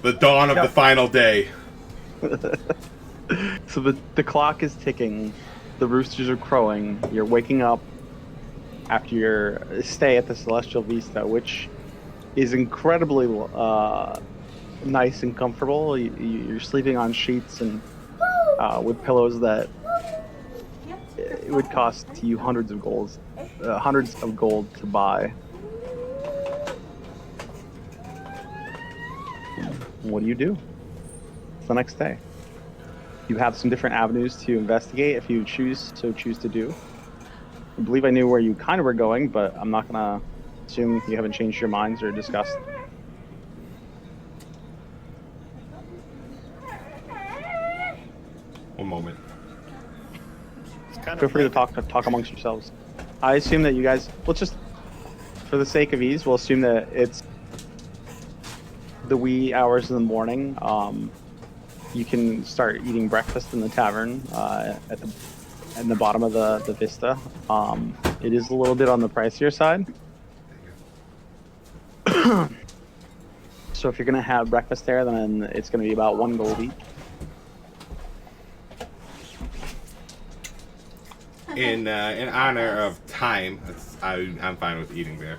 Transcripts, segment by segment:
The dawn of the final day. So the clock is ticking, the roosters are crowing, you're waking up after your stay at the Celestial Vista, which is incredibly nice and comfortable. You're sleeping on sheets and with pillows that it would cost you hundreds of gold to buy. What do? It's the next day. You have some different avenues to investigate if you choose to do. I believe I knew where you kind of were going, but I'm not gonna assume you haven't changed your minds or discussed. One moment. Feel free to talk amongst yourselves. I assume that you guys, let's just, for the sake of ease, we'll assume that it's the wee hours of the morning. You can start eating breakfast in the tavern in the bottom of the vista. It is a little bit on the pricier side. So if you're gonna have breakfast there, then it's gonna be about 1 gold each. In honor of time, I'm fine with eating there.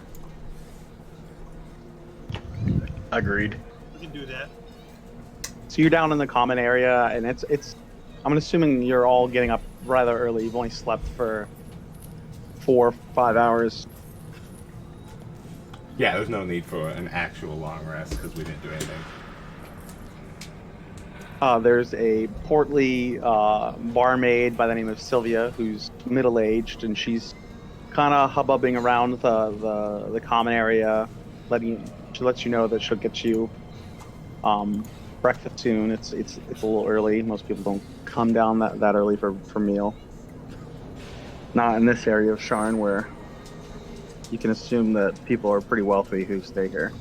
Agreed. We can do that. So you're down in the common area, and it's. I'm assuming you're all getting up rather early. You've only slept for 4 or 5 hours. Yeah, there's no need for an actual long rest because we didn't do anything. There's a portly barmaid by the name of Sylvia who's middle-aged, and she's kind of hubbubbing around the common area. She lets you know that she'll get you breakfast soon. It's a little early. Most people don't come down that early for meal. Not in this area of Sharn, where you can assume that people are pretty wealthy who stay here.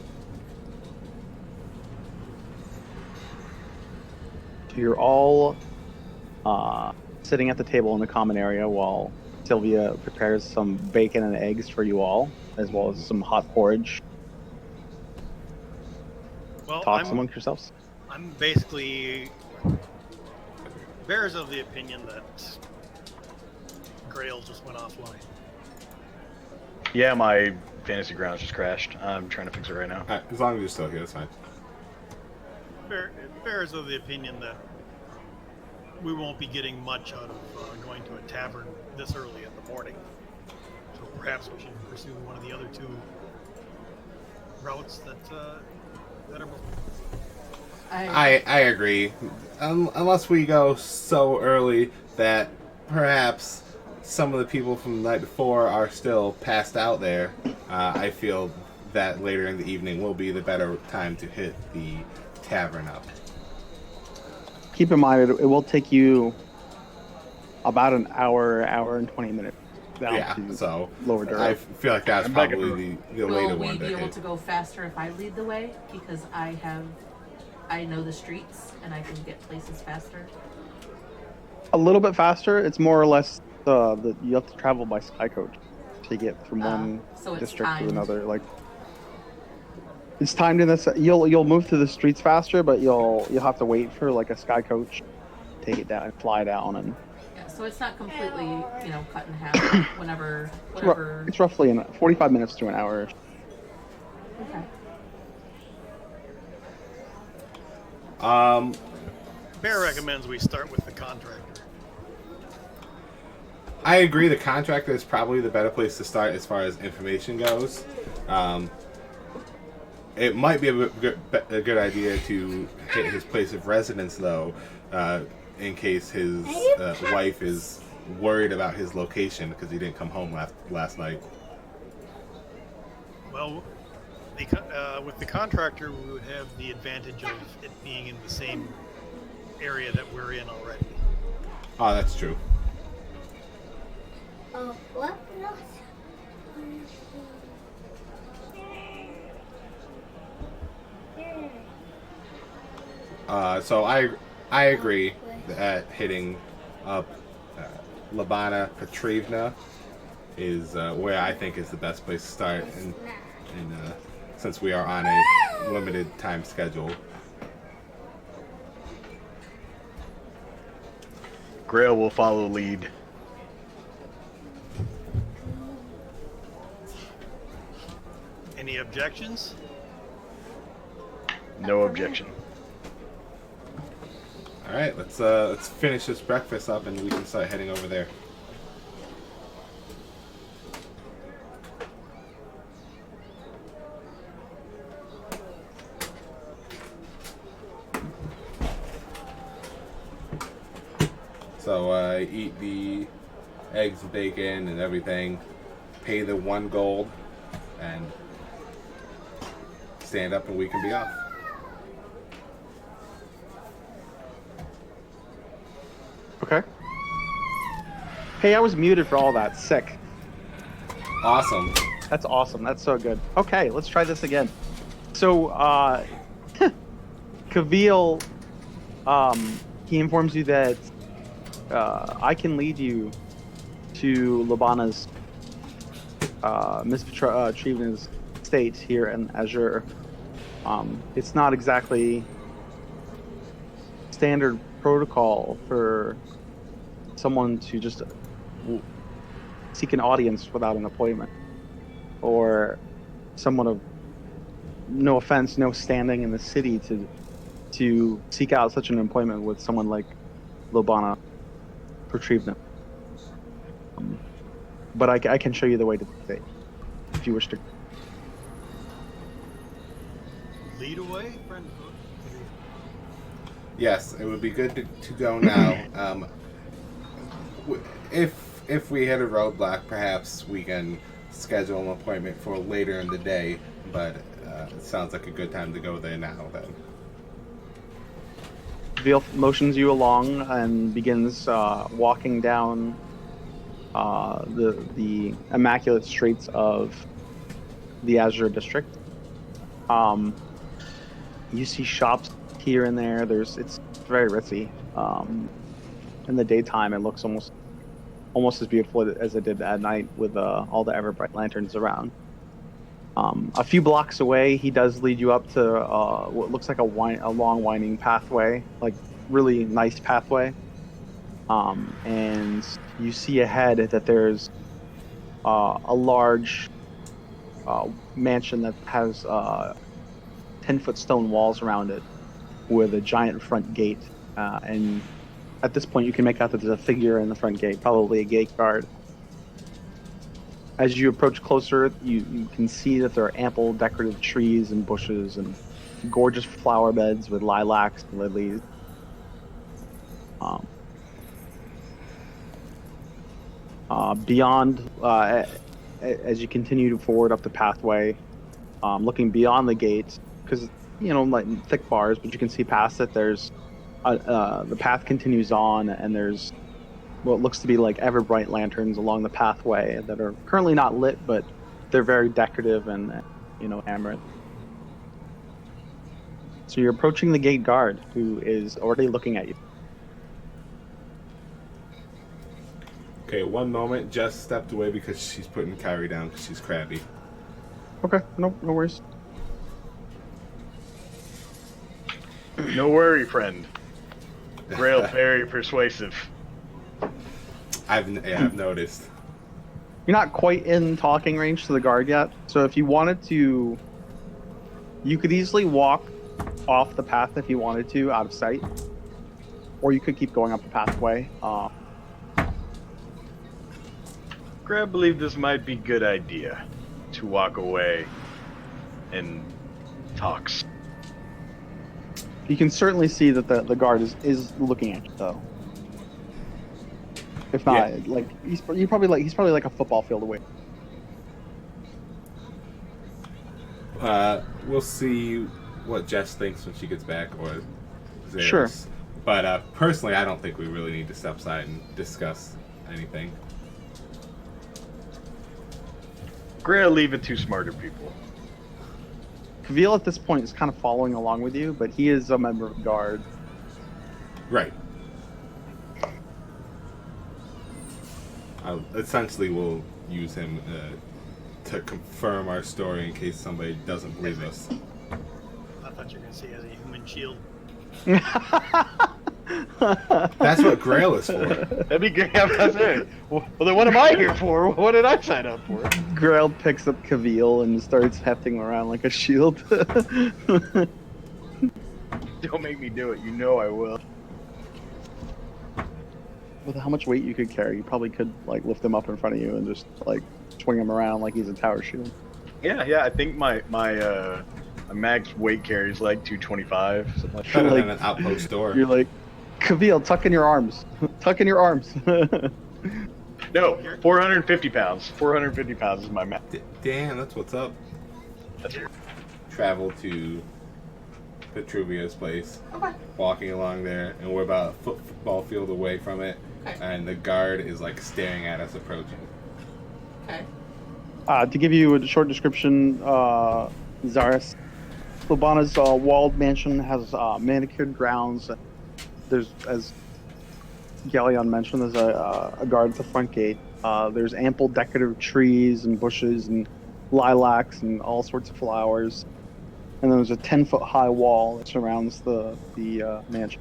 You're all sitting at the table in the common area while Sylvia prepares some bacon and eggs for you all, as well as some hot porridge. Well, Talks amongst yourselves. I'm basically bears of the opinion that Grail just went offline. Yeah, my fantasy grounds just crashed. I'm trying to fix it right now. Right, as long as you're still here, that's fine. Bears of the opinion that we won't be getting much out of going to a tavern this early in the morning. So perhaps we should pursue one of the other two routes that are. I agree. Unless we go so early that perhaps some of the people from the night before are still passed out there, I feel that later in the evening will be the better time to hit the tavern up. Keep in mind, it will take you about an hour and 20 minutes down to so Lower Durham. I feel like that's probably the later Will one we to be able hit. to go faster if I lead the way? Because I know the streets and I can get places faster. A little bit faster. It's more or less you have to travel by sky coach to get from one so it's district timed. to another. Like it's timed in this. You'll move through the streets faster, but you'll have to wait for like a sky coach, take it down and fly down, and Yeah, so it's not completely, cut in half. Whenever. it's roughly in 45 minutes to an hour. Okay. Bear recommends we start with the contractor. I agree. The contractor is probably the better place to start as far as information goes. It might be a good idea to hit his place of residence, though, in case his wife is worried about his location because he didn't come home last night. Well, with the contractor, we would have the advantage of it being in the same area that we're in already. Oh, that's true. What? So I agree that hitting up Labana Petrovna is where I think is the best place to start, and since we are on a limited time schedule. Grail will follow lead. Any objections? No objection. All right, let's finish this breakfast up and we can start heading over there. So eat the eggs, bacon, and everything. Pay the 1 gold, and stand up, and we can be off. Okay. Hey, I was muted for all that. Sick. Awesome. That's awesome. That's so good. Okay, let's try this again. So, Kavil, he informs you that I can lead you to Lobana's, Miss Petrivna's estate here in Azure. It's not exactly standard protocol for someone to just seek an audience without an appointment, or someone of no offense, no standing in the city to seek out such an appointment with someone like Lobana Petrivna. But I can show you the way to the state if you wish to. Lead away, friend. Yes, it would be good to go now. If we hit a roadblock, perhaps we can schedule an appointment for later in the day. But it sounds like a good time to go there now. Then. Veal motions you along and begins walking down the immaculate streets of the Azure district. You see shops here and there. It's very ritzy. In the daytime, it looks almost as beautiful as it did at night with all the ever bright lanterns around. A few blocks away, he does lead you up to what looks like a long winding pathway, like really nice pathway. And you see ahead that there's a large mansion that has 10-foot stone walls around it with a giant front gate. And at this point, you can make out that there's a figure in the front gate, probably a gate guard. As you approach closer, you can see that there are ample decorative trees and bushes and gorgeous flower beds with lilacs and lilies. Beyond, as you continue forward up the pathway, looking beyond the gate, because like thick bars, but you can see past it. There's the path continues on, and there's what looks to be like ever bright lanterns along the pathway that are currently not lit, but they're very decorative and amaranth. So you're approaching the gate guard, who is already looking at you. Okay, one moment. Jess stepped away because she's putting Kyrie down because she's crabby. Okay, no worries. No worry, friend. Grail very persuasive. I've noticed. You're not quite in talking range to the guard yet, so if you wanted to, you could easily walk off the path if you wanted to, out of sight, or you could keep going up the pathway. Grail believe this might be a good idea to walk away and talks. You can certainly see that the guard is looking at you, though. If not, Yeah. like he's probably like a football field away. We'll see what Jess thinks when she gets back, or Zeus. Sure. But personally, I don't think we really need to step aside and discuss anything. Grail leave it to smarter people. Kavil at this point is kind of following along with you, but he is a member of the guard. Right. Essentially, we'll use him to confirm our story in case somebody doesn't believe us. I thought you were going to say as a human shield. That's what Grail is for. That'd be great. I'm not saying. Well, then what am I here for? What did I sign up for? Grail picks up Kavil and starts hefting him around like a shield. Don't make me do it. You know I will. With how much weight you could carry, you probably could like lift him up in front of you and just like swing him around like he's a tower shield. Yeah. I think my max weight carry is like 225. Something like Better that. than an outpost door. You're like, Kavil, tuck in your arms. Tuck in your arms. No, 450 pounds. 450 pounds is my max. Damn, that's what's up. That's Travel to Petruvia's place. Okay. Walking along there, and we're about a football field away from it. Okay. And the guard is like staring at us approaching. Okay. To give you a short description, Zaris, Lubana's walled mansion has manicured grounds. There's, as Galleon mentioned, there's a guard at the front gate. There's ample decorative trees and bushes and lilacs and all sorts of flowers. And then there's a 10-foot high wall that surrounds the mansion.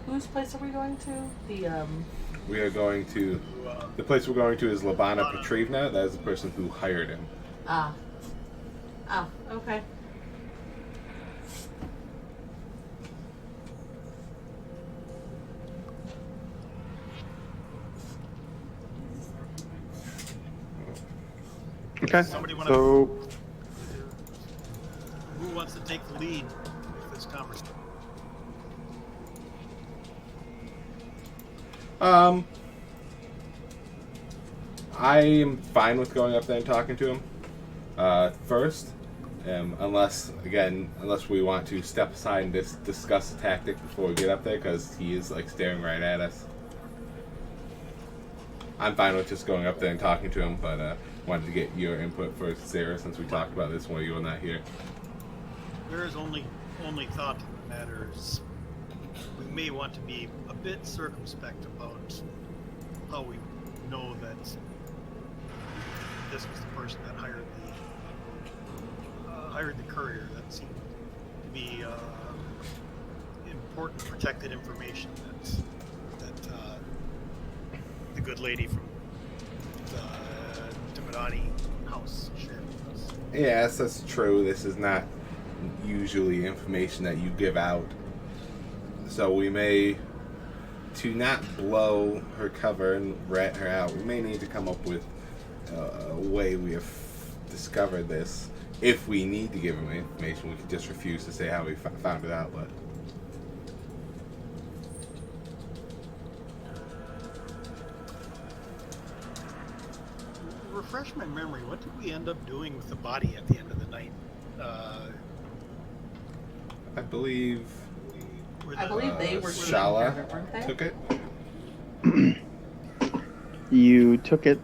Whose place are we going to? We are going to. The place we're going to is Labana Petrivna. That is the person who hired him. Okay. Okay. Somebody wanna- So Who wants to take the lead with this conversation? I am fine with going up there and talking to him first, unless we want to step aside and discuss the tactic before we get up there, because he is like staring right at us. I'm fine with just going up there and talking to him, but wanted to get your input first, Sarah, since we talked about this while you were not here. There is only thought to the matter is we may want to be a bit circumspect about how we know that this was the person that hired the courier. That seemed to be important protected information that the good lady from the Timadani house shared with us. Yes, that's true. This is not usually information that you give out. So we may, to not blow her cover and rat her out, we may need to come up with a way we have discovered this. If we need to give him information, we could just refuse to say how we found it out, but... Refresh my memory. What did we end up doing with the body at the end of the night? I believe I believe they were taking Shala care of it, weren't they? took it. you took it.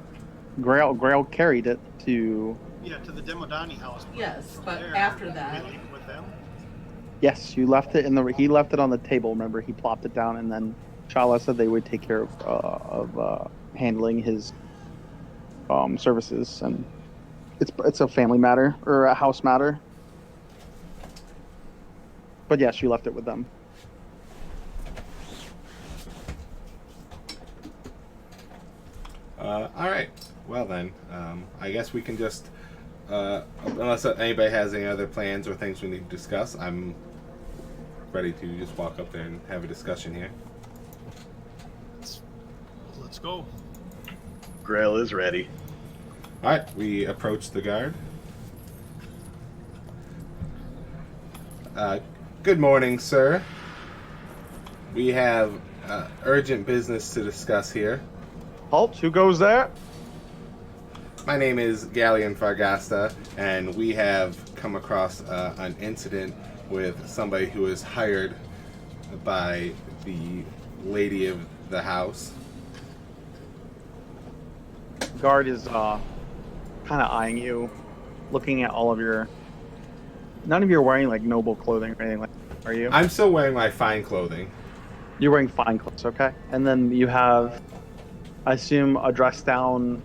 Grail carried it to. to the Demodani house. Yes, but There, after did that- we leave it with them? Yes, you left it in the. He left it on the table. Remember, he plopped it down, and then Shala said they would take care of handling his services, and it's a family matter or a house matter. But yes, you left it with them. All right. Well then, I guess we can just, unless anybody has any other plans or things we need to discuss, I'm ready to just walk up there and have a discussion here. Let's go. Grail is ready. All right, we approach the guard. Good morning, sir. We have urgent business to discuss here. Halt! Who goes there? My name is Galleon Fargasta, and we have come across an incident with somebody who was hired by the lady of the house. Guard is kind of eyeing you, looking at all of your. None of you are wearing like noble clothing or anything like that, are you? I'm still wearing my fine clothing. You're wearing fine clothes, okay? And then you have, I assume, a dress down.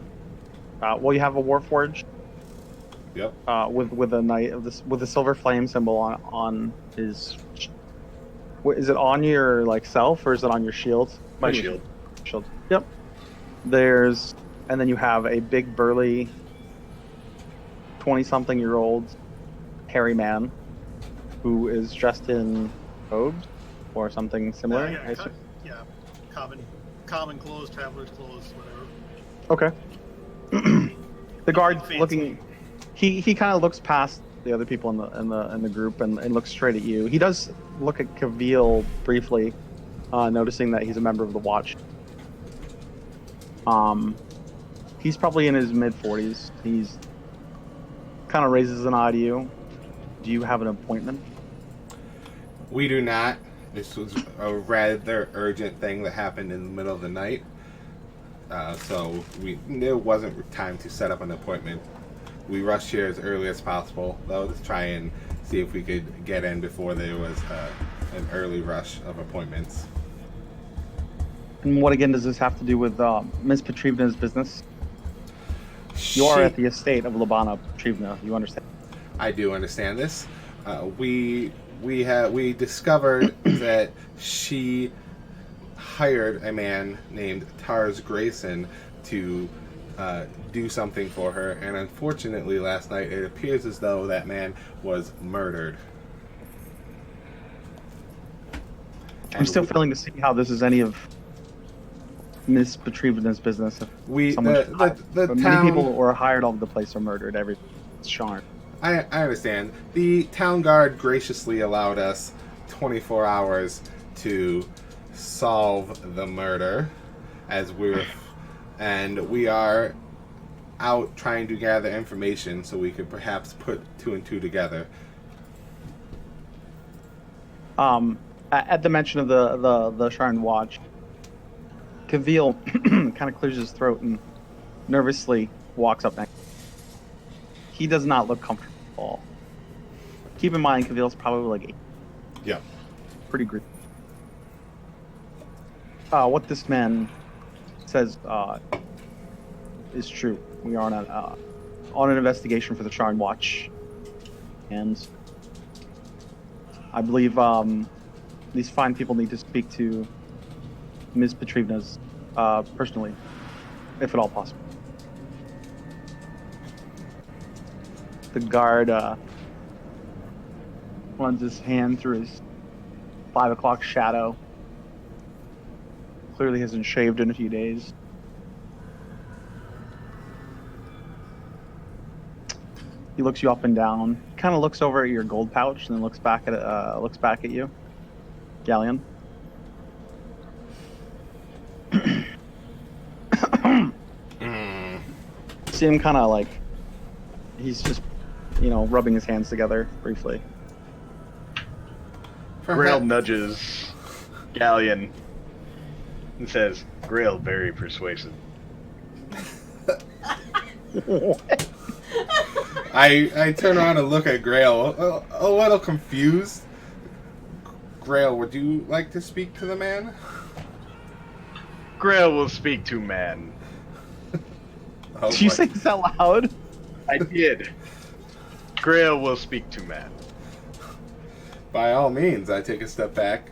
You have a warforged. Yep. With a knight of this with a silver flame symbol on his Is it on your like self or is it on your shield? My shield. Shield. Yep. And then you have a big burly 20-something-year-old hairy man who is dressed in robes or something similar. I assume. Yeah, common clothes, traveler's clothes, whatever. Okay. The guard Fancy. looking, he kind of looks past the other people in the group and looks straight at you. He does look at Kavil briefly, noticing that he's a member of the Watch. He's probably in his mid-40s. He's kind of raises an eye to you. Do you have an appointment? We do not. This was a rather urgent thing that happened in the middle of the night. So there wasn't time to set up an appointment. We rushed here as early as possible, though, to try and see if we could get in before there was an early rush of appointments. And what again does this have to do with Ms. Petrivna's business? You are at the estate of Labana Petrivna. You understand? I do understand this. We discovered that she hired a man named Tars Grayson to do something for her, and unfortunately last night it appears as though that man was murdered. I'm still failing to see how this is any of Miss Petrivna's business. The Many town, people were hired all over the place are murdered. It's Sean. I understand. The town guard graciously allowed us 24 hours to solve the murder, and we are out trying to gather information so we could perhaps put two and two together. At the mention of the Sharn Watch, Kavil kind of clears his throat and nervously walks up next. He does not look comfortable at all. Keep in mind, Kavil's probably like 8. Yeah. Pretty gritty. What this man says is true. We are on an investigation for the Sharn Watch, and I believe these fine people need to speak to Ms. Petrivna's personally, if at all possible. The guard runs his hand through his 5 o'clock shadow. Clearly hasn't shaved in a few days. He looks you up and down. Kind of looks over at your gold pouch and then looks back at you, Galleon. See him kind of like he's just, rubbing his hands together briefly. Grail nudges Galleon and says, "Grail very persuasive." I turn around and look at Grail, a little confused. Grail, would you like to speak to the man? Grail will speak to man. Oh, Did you say this out loud? I did. Grail will speak to man. By all means, I take a step back.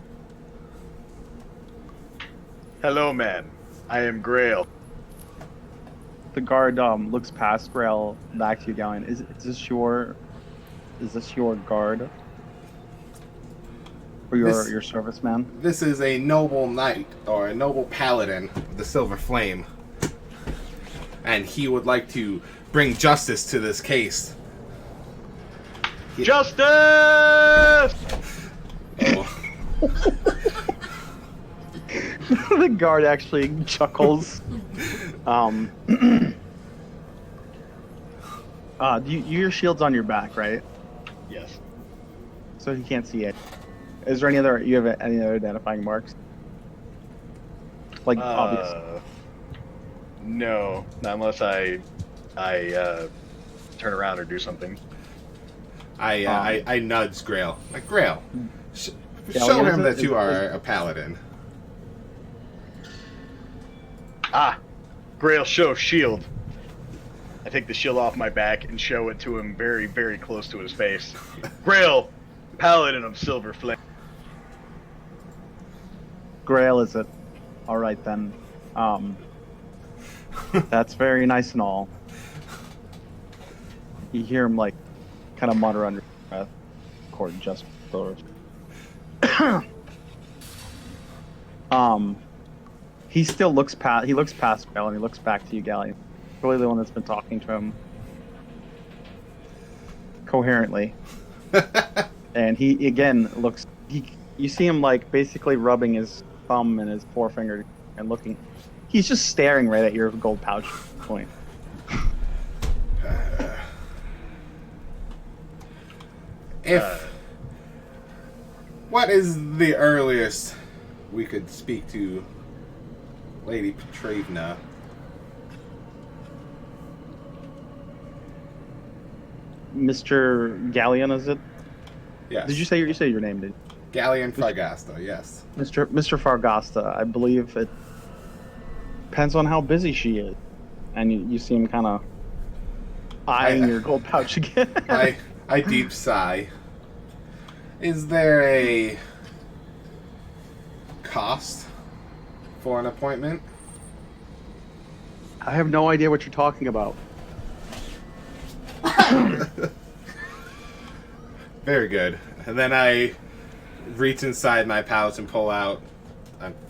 Hello, man. I am Grail. The guard looks past Grail back to you, Galleon. Is this your guard? Or your serviceman? This is a noble knight, or a noble paladin of the Silver Flame. And he would like to bring justice to this case. Justice! Oh. The guard actually chuckles. Your shield's on your back, right? Yes. So he can't see it. Is there any other identifying marks? Like obvious. No, not unless I turn around or do something. I nudge Grail. Like, Grail, show Galleon, him that you are a paladin. Grail, show shield. I take the shield off my back and show it to him very, very close to his face. Grail, paladin of Silver Flame. Grail, is it? All right then. That's very nice and all. You hear him like kind of mutter under his breath, according just sort of. He still looks past. He looks past Grail and he looks back to you, Galleon. Probably the one that's been talking to him coherently. And he again looks. You see him like basically rubbing his thumb and his forefinger and looking. He's just staring right at your gold pouch point. What is the earliest we could speak to Lady Petrovna? Mr. Galleon, is it? Yes. Did you say your name? Did Galleon Fargasta, yes. Mr. Fargasta? I believe it depends on how busy she is, and you seem kind of eyeing your gold pouch again. I deep sigh. Is there a cost for an appointment? I have no idea what you're talking about. Very good. And then I reach inside my pouch and pull out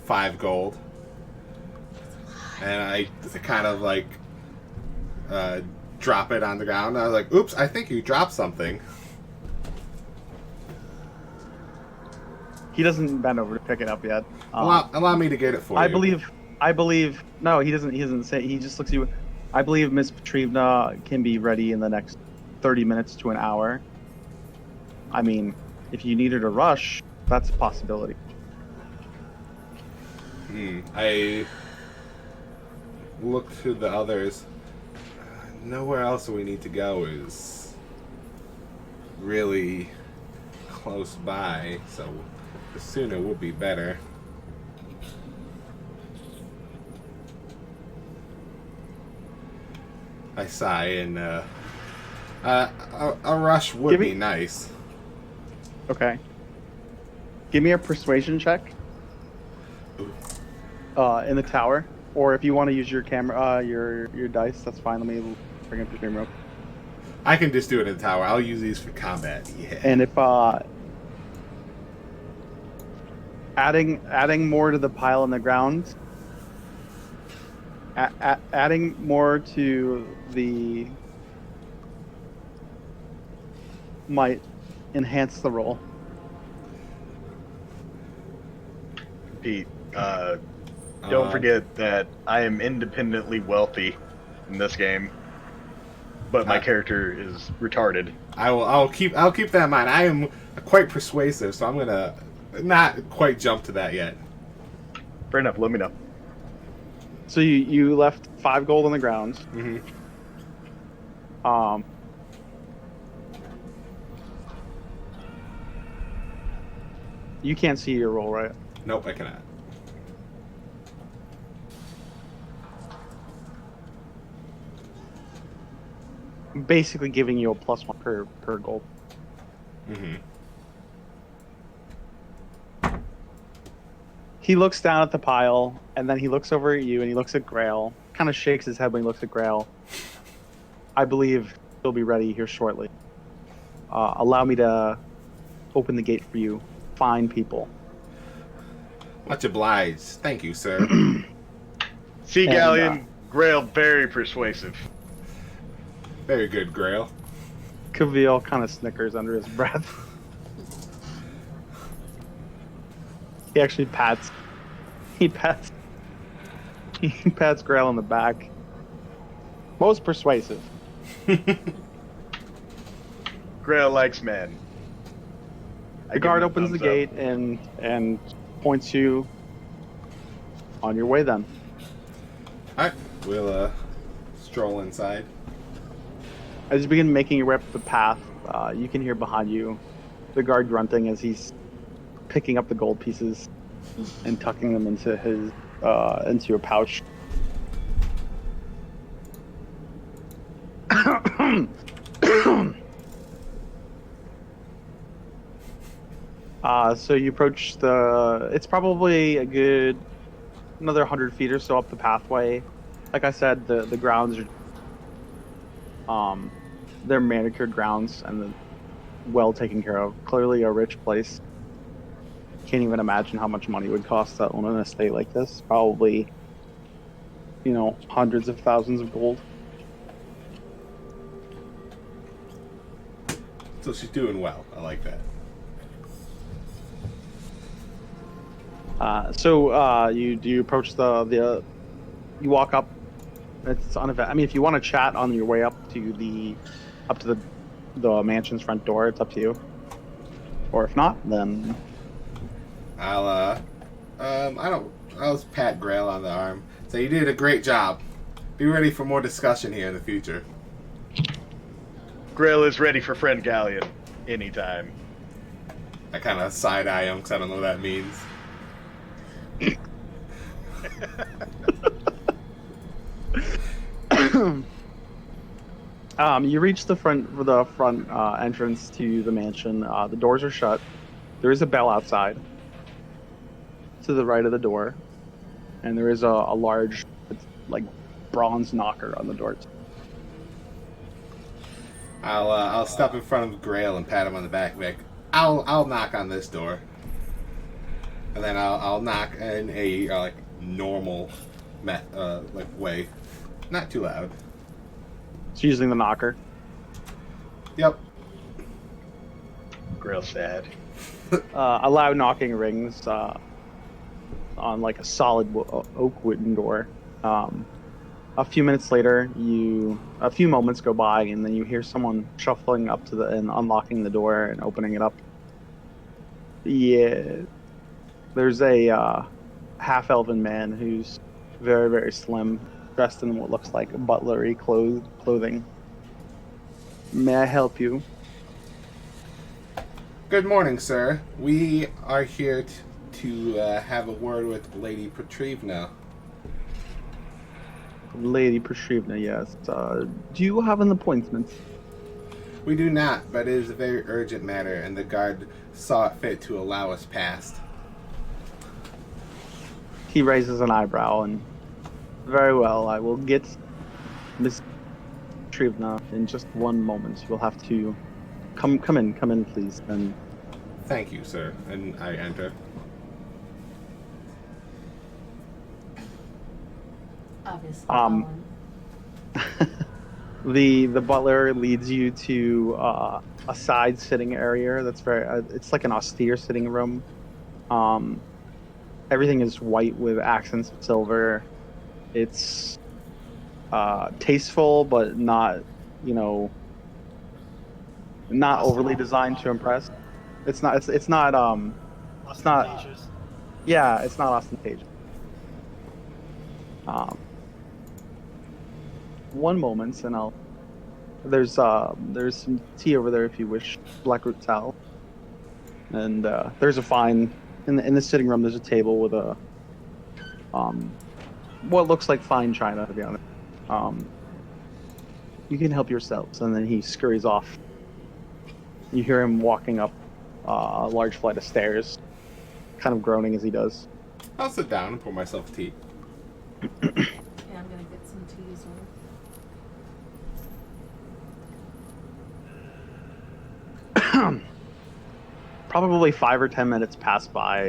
5 gold. And I kind of like drop it on the ground. And I was like, oops, I think you dropped something. He doesn't bend over to pick it up yet. Allow me to get it for you. I believe. No, he doesn't. He doesn't say. He just looks at you. I believe Miss Petrovna can be ready in the next 30 minutes to an hour. I mean, if you need her to rush, that's a possibility. I look to the others. Nowhere else we need to go is really close by, so the sooner would be better. I sigh and a rush would be nice. Okay. Give me a persuasion check. In the tower, or if you want to use your camera, your dice, that's fine. Let me bring up your camera. I can just do it in the tower. I'll use these for combat. Yeah. And if adding more to the pile on the ground, adding more to the might enhance the roll. Pete, don't forget that I am independently wealthy in this game, but my character is retarded. I'll keep that in mind. I am quite persuasive, so I'm gonna not quite jump to that yet. Fair enough. Let me know. So you left 5 gold on the ground. Mm-hmm. You can't see your roll, right? Nope, I cannot. Basically giving you a +1 per gold. Mm-hmm. He looks down at the pile, and then he looks over at you, and he looks at Grail. Kind of shakes his head when he looks at Grail. I believe he'll be ready here shortly. Allow me to open the gate for you. Fine people. Much obliged. Thank you, sir. Sea And, Galleon, Grail, very persuasive. Very good, Grail. Kavil kind of snickers under his breath. He actually pats Grail on the back. Most persuasive. Grail likes men. The guard opens the gate and points you on your way then. Alright, we'll stroll inside. As you begin making your way up the path, you can hear behind you the guard grunting as he's picking up the gold pieces and tucking them into his into your pouch. So you approach the. It's probably a good another 100 feet or so up the pathway. Like I said, the grounds are they're manicured grounds and well taken care of. Clearly a rich place. Can't even imagine how much money it would cost to own an estate like this. Probably, hundreds of thousands of gold. So she's doing well. I like that. You approach the you walk up. It's uneventful. I mean, if you want to chat on your way up to the mansion's front door, it's up to you. Or if not, then I'll just pat Grail on the arm. Say, you did a great job. Be ready for more discussion here in the future. Grail is ready for friend Galleon anytime. I kind of side-eye him because I don't know what that means. You reach the front entrance to the mansion. The doors are shut. There is a bell outside to the right of the door, and there is a large, like, bronze knocker on the door. I'll step in front of Grail and pat him on the back. Like, I'll knock on this door, and then I'll knock in a like normal, way, not too loud. It's using the knocker. Yep. Grail sad. A loud knocking rings on like a solid oak wooden door. A few moments go by, and then you hear someone shuffling up to and unlocking the door and opening it up. Yeah, there's a half-elven man who's very, very slim, dressed in what looks like butlery clothing. May I help you? Good morning, sir. We are here to have a word with Lady Petrivna. Lady Petrivna, yes. Do you have an appointment? We do not, but it is a very urgent matter, and the guard saw it fit to allow us past. He raises an eyebrow and, very well, I will get Miss Petrivna in just one moment. You'll have to come in, please. And Thank you, sir. And I enter. Obviously. the butler leads you to a side sitting area that's it's like an austere sitting room. Everything is white with accents of silver. It's tasteful, but not overly designed to impress. It's not Ostentatious. yeah, it's not ostentatious. One moment, and there's some tea over there if you wish, blackroot towel, and there's a fine in the sitting room. There's a table with a what looks like fine china, to be honest. You can help yourselves, and then he scurries off. You hear him walking up a large flight of stairs, kind of groaning as he does. I'll sit down and pour myself tea. Yeah, I'm gonna get some tea as well. Probably 5 or 10 minutes pass by.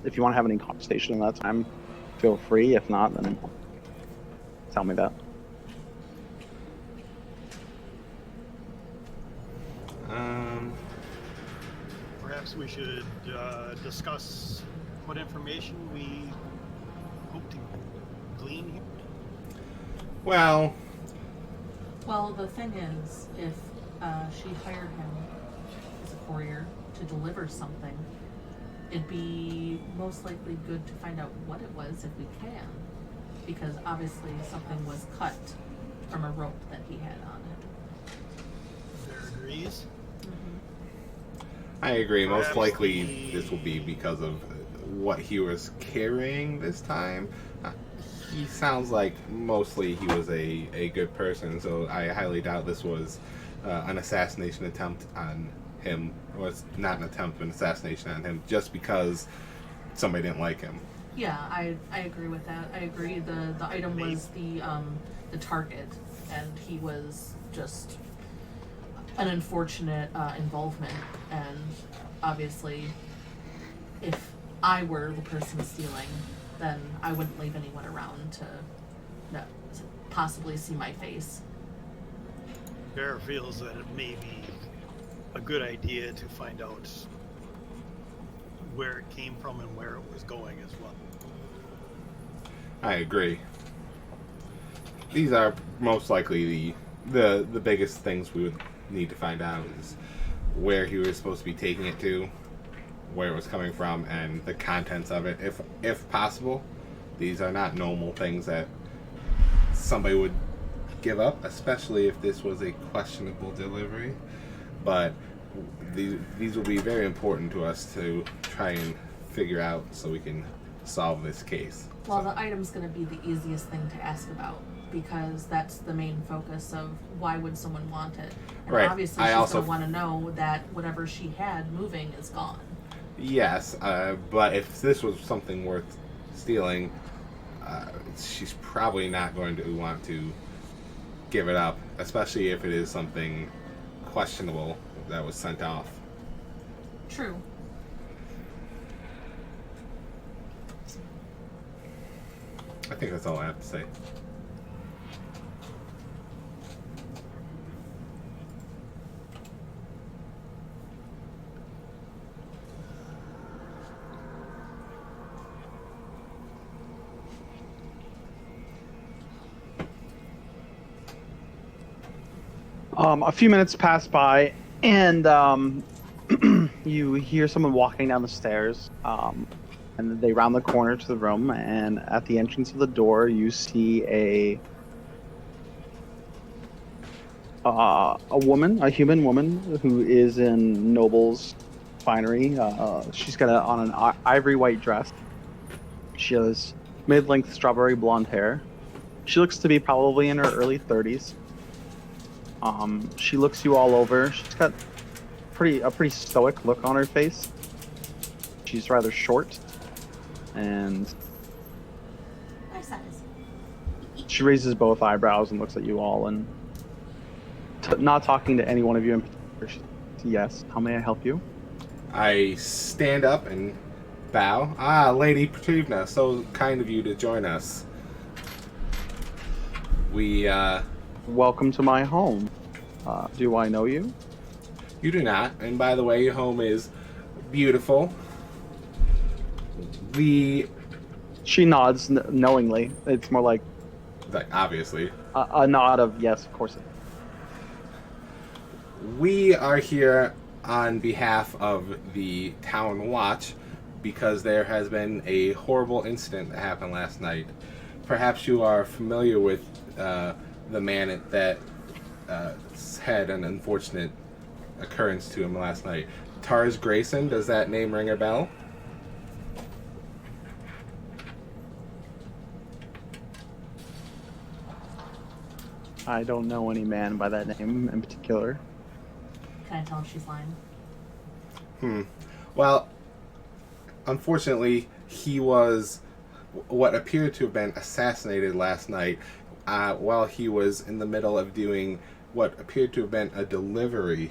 If you want to have any conversation in that time, feel free. If not, then tell me that. Perhaps we should discuss what information we hope to glean here. Well, The thing is, if she hired him as a courier to deliver something, it'd be most likely good to find out what it was if we can, because obviously something was cut from a rope that he had on him. There agrees. I agree. Most Perhaps likely this will be because of what he was carrying this time. He sounds like mostly he was a good person, so I highly doubt this was an assassination attempt on him, was not an attempt of an assassination on him just because somebody didn't like him. Yeah, I agree with that. I agree. The item was the target, and he was just an unfortunate involvement. And obviously, if I were the person stealing, then I wouldn't leave anyone around to possibly see my face. Bear feels that it may be a good idea to find out where it came from and where it was going as well. I agree. These are most likely the biggest things we would need to find out is where he was supposed to be taking it to, where it was coming from, and the contents of it. If possible, these are not normal things that somebody would give up, especially if this was a questionable delivery. But these will be very important to us to try and figure out so we can solve this case. Well, the item's going to be the easiest thing to ask about because that's the main focus of why would someone want it. And right. Obviously, she's going to want to know that whatever she had moving is gone. Yes, but if this was something worth stealing, she's probably not going to want to give it up, especially if it is something questionable that was sent off. True. I think that's all I have to say. A few minutes pass by, and you hear someone walking down the stairs. And they round the corner to the room, and at the entrance of the door, you see a woman, a human woman, who is in noble's finery. She's got on an ivory white dress. She has mid-length strawberry blonde hair. She looks to be probably in her early 30s. She looks you all over. She's got a pretty stoic look on her face. She's rather short. And My size. she raises both eyebrows and looks at you all, and not talking to any one of you in particular. She says, "Yes, how may I help you?" I stand up and bow. Ah, Lady Petrivna, so kind of you to join us. We, Welcome to my home. Do I know you? You do not, and by the way, your home is beautiful. She nods knowingly. It's more like obviously. a nod of yes, of course. We are here on behalf of the Town Watch because there has been a horrible incident that happened last night. Perhaps you are familiar with the man that had an unfortunate occurrence to him last night. Tars Grayson, does that name ring a bell? I don't know any man by that name in particular. Can I tell if she's lying? Well, unfortunately, he was what appeared to have been assassinated last night while he was in the middle of doing what appeared to have been a delivery.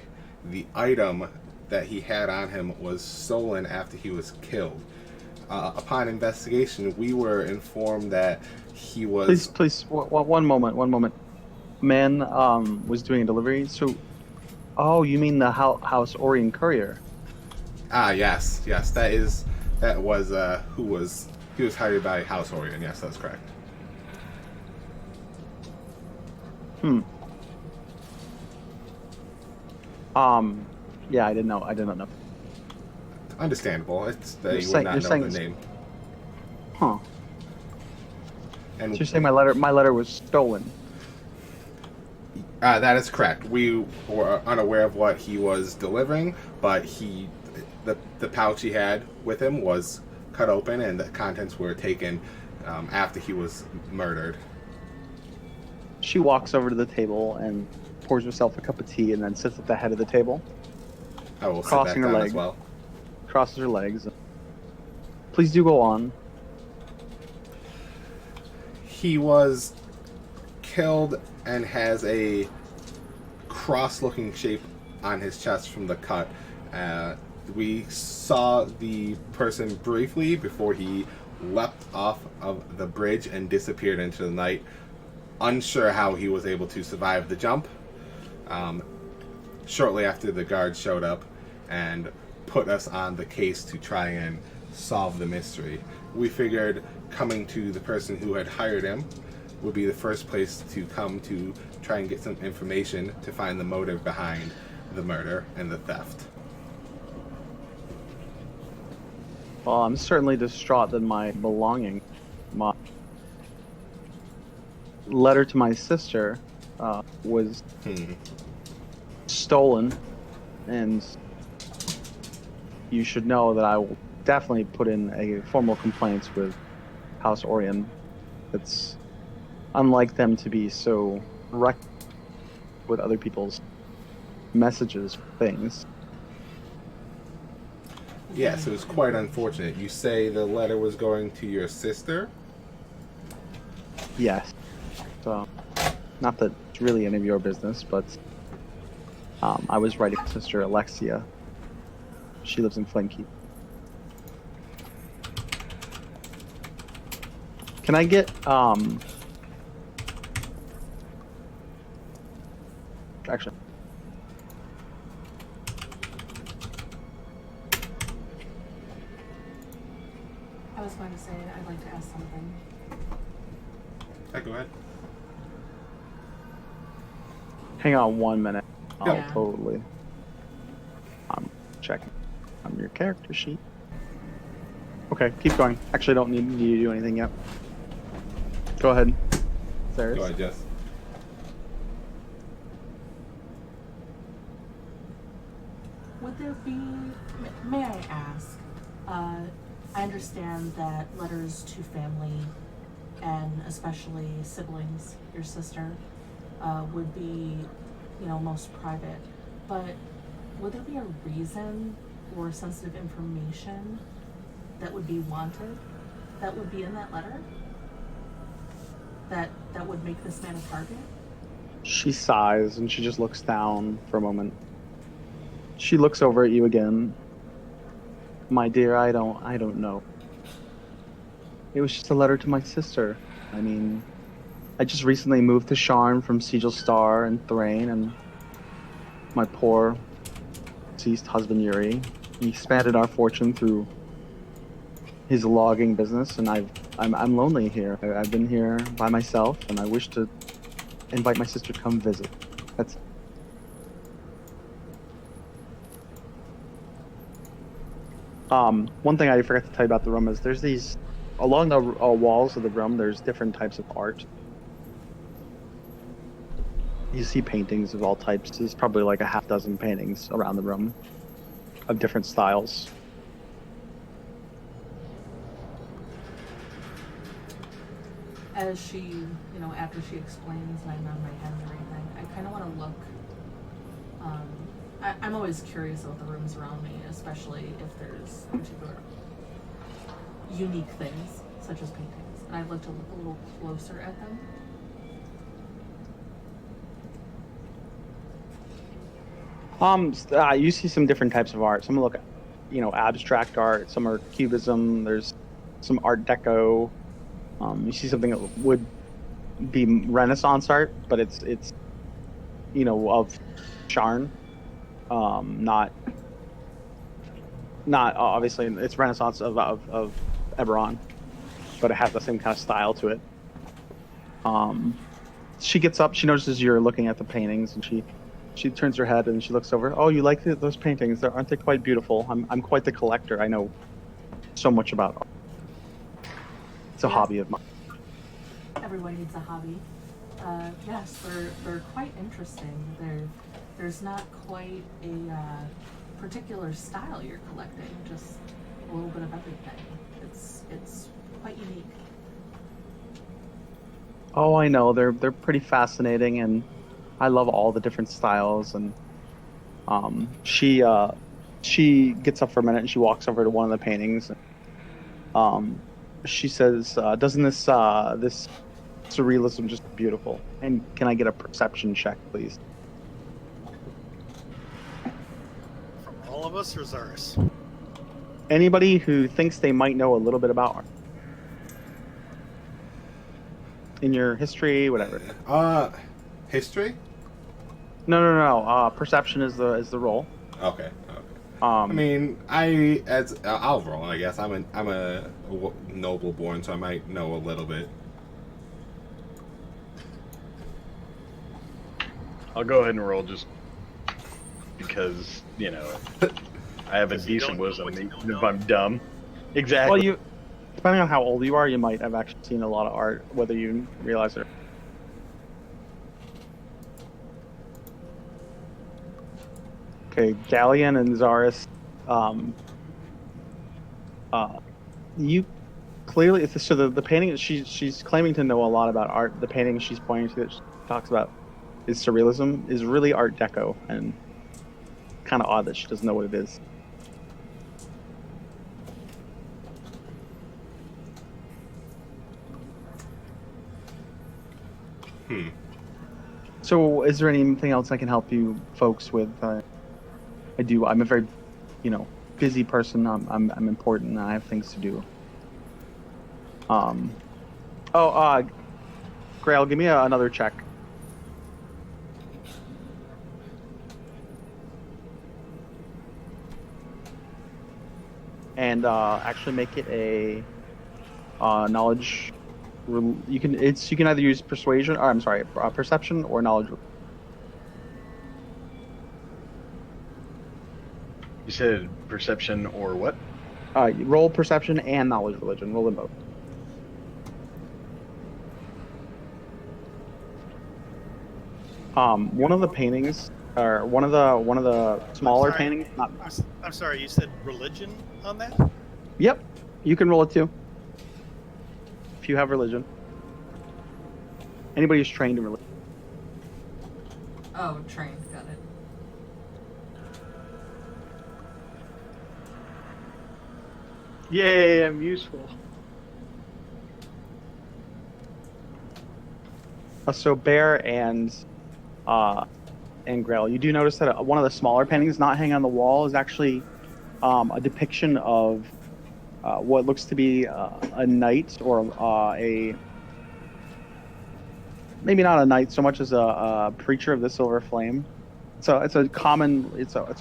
The item that he had on him was stolen after he was killed. Upon investigation, we were informed that he was... Please, one moment. Man was doing a delivery, so... Oh, you mean the House Orion Courier? Ah, yes, that was he was hired by House Orion. Yes, that's correct. Yeah, I didn't know. Understandable. It's that you You're would not know saying the name. Huh. And So you're saying my letter was stolen? that is correct. We were unaware of what he was delivering, but the pouch he had with him was cut open, and the contents were taken after he was murdered. She walks over to the table and pours herself a cup of tea and then sits at the head of the table. I will sit Crossing back her down leg. as well. Crosses her legs. Please do go on. He was killed and has a cross-looking shape on his chest from the cut. We saw the person briefly before he leapt off of the bridge and disappeared into the night. Unsure how he was able to survive the jump. Shortly after the guards showed up and put us on the case to try and solve the mystery. We figured coming to the person who had hired him would be the first place to come to try and get some information to find the motive behind the murder and the theft. Well, I'm certainly distraught that my belonging, my letter to my sister, was stolen, and you should know that I will definitely put in a formal complaint with House Orion. It's unlike them to be so wrecked with other people's messages, things. Yes, it was quite unfortunate. You say the letter was going to your sister? Yes. So, not that it's really any of your business, but I was writing to Sister Alexia. She lives in Flamekeep. Can I get actually, I was going to say I'd like to ask something. Go ahead. hang on 1 minute. I'll Yeah. totally. I'm checking on your character sheet. Okay, keep going. Actually, don't need you to do anything yet. Go ahead. There's. Go ahead, Jess. Would there be, may I ask, I understand that letters to family and especially siblings, your sister, would be, most private, but would there be a reason or sensitive information that would be wanted, that would be in that letter, that would make this man a target? She sighs and she just looks down for a moment. She looks over at you again. My dear, I don't know. It was just a letter to my sister. I mean, I just recently moved to Sharn from Sigil Star and Thrain, and my poor deceased husband Yuri. He expanded our fortune through his logging business, and I'm lonely here. I've been here by myself, and I wish to invite my sister to come visit. That's. One thing I forgot to tell you about the room is there's these, along the walls of the room, there's different types of art. You see paintings of all types. There's probably like a half dozen paintings around the room of different styles. As she, after she explains and I nod my head and everything, I kind of want to look. I'm always curious about the rooms around me, especially if there's particular unique things, such as paintings. And I'd like to look a little closer at them. You see some different types of art. Some look, abstract art. Some are cubism. There's some Art Deco. You see something that would be Renaissance art, but it's of Sharn. Not obviously it's Renaissance of Eberron, but it has the same kind of style to it. She gets up. She notices you're looking at the paintings, and she turns her head and she looks over. Oh, you like those paintings? Aren't they quite beautiful? I'm quite the collector. I know so much about art. It's a hobby of mine. Everyone needs a hobby. Yes, they're quite interesting. There's not quite a particular style you're collecting, just a little bit of everything. It's quite unique. Oh, I know. They're pretty fascinating, and I love all the different styles. And she she gets up for a minute and she walks over to one of the paintings. She says, "Doesn't this surrealism just beautiful? And can I get a perception check, please?" From all of us or Zaris? Anybody who thinks they might know a little bit about art. In your history, whatever. History? No. Perception is the roll. Okay. I mean, I'll roll. I guess I'm a noble born, so I might know a little bit. I'll go ahead and roll just because, I have a Because you decent don't know wisdom what you don't if know. I'm dumb. Exactly. Well, depending on how old you are, you might have actually seen a lot of art, whether you realize it. Okay, Galleon and Zaris, you clearly, so the painting, she's claiming to know a lot about art. The painting she's pointing to that she talks about is surrealism, is really Art Deco, and kind of odd that she doesn't know what it is. So, is there anything else I can help you folks with? I'm a very, busy person. I'm important. And I have things to do. Grail, give me another check. And actually make it a knowledge. You can either use persuasion, or I'm sorry, perception or knowledge. You said perception or what? Roll perception and knowledge religion. Roll them both. One of the paintings, or one of the smaller sorry. paintings. Not. I'm sorry, you said religion on that? Yep, you can roll it too. If you have religion. Anybody who's trained in religion. Oh, trained. Got it. Yay, I'm useful. So Bear and Grail, you do notice that one of the smaller paintings not hanging on the wall is actually a depiction of what looks to be a knight, or maybe not a knight so much as a preacher of the Silver Flame. So it's a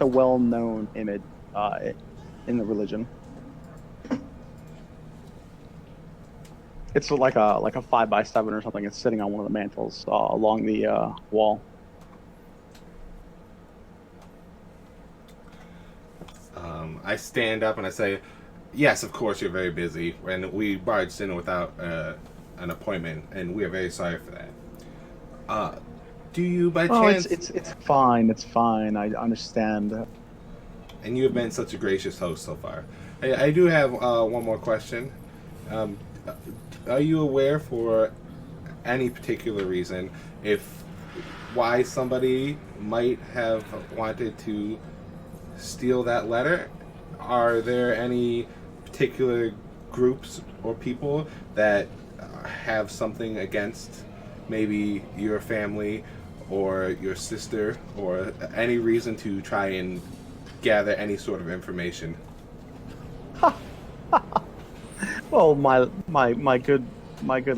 well-known image in the religion. It's like a 5x7 or something. It's sitting on one of the mantles along the wall. I stand up and I say, "Yes, of course you're very busy, and we barged in without an appointment, and we are very sorry for that. Do you, by chance?" It's fine. It's fine. I understand. And you have been such a gracious host so far. I do have one more question. Are you aware, for any particular reason, why somebody might have wanted to steal that letter? Are there any particular groups or people that have something against maybe your family or your sister, or any reason to try and gather any sort of information? Well, my good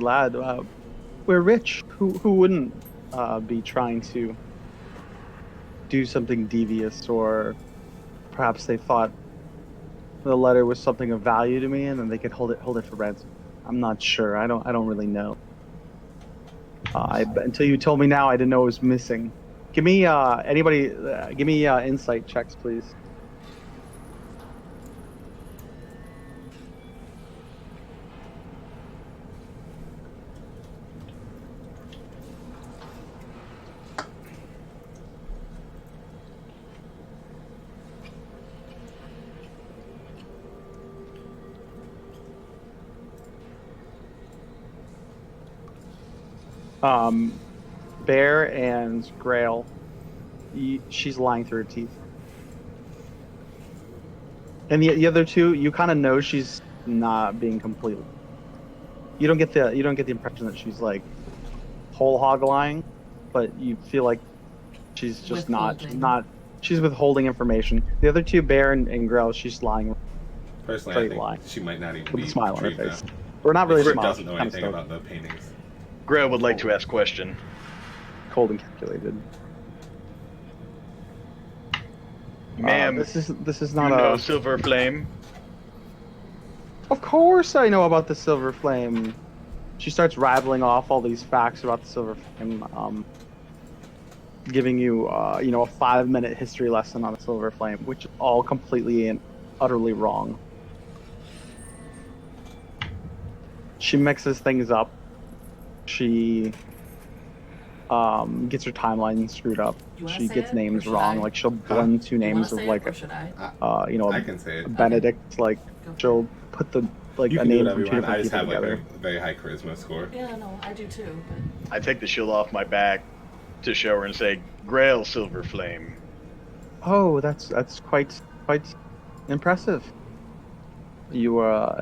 lad, we're rich. Who wouldn't be trying to do something devious, or perhaps they thought the letter was something of value to me, and then they could hold it for ransom. I'm not sure. I don't really know. Until you told me now, I didn't know it was missing. Give me give me insight checks, please. Bear and Grail, she's lying through her teeth. And the other two, you kind of know she's not being completely. You don't get the impression that she's like whole hog lying, but you feel like she's just not. She's Withholding. not. She's withholding information. The other two, Bear and Grell, she's lying. Personally, Straight I think lie. she might not even With be a smile on her Trina. face. Or not really a She smile. doesn't know kind of anything stoic, about the paintings. Grell would like to ask question. cold and calculated. Ma'am, this is you not know a. Silver Flame? Of course, I know about the Silver Flame. She starts rattling off all these facts about the Silver Flame, giving you, a 5-minute history lesson on the Silver Flame, which is all completely and utterly wrong. She mixes things up. She gets her timeline screwed up. You wanna She say gets it, or names should wrong. I? Like she'll blend two You wanna names of say it, like or should I? I can say it. Benedict. Like Go for she'll put the like You a can do name whatever from you two want. I different just people have like together. a very high charisma score. Yeah, no, I do too. But I take the shield off my back to show her and say, Grail Silver Flame. Oh, that's quite impressive. You are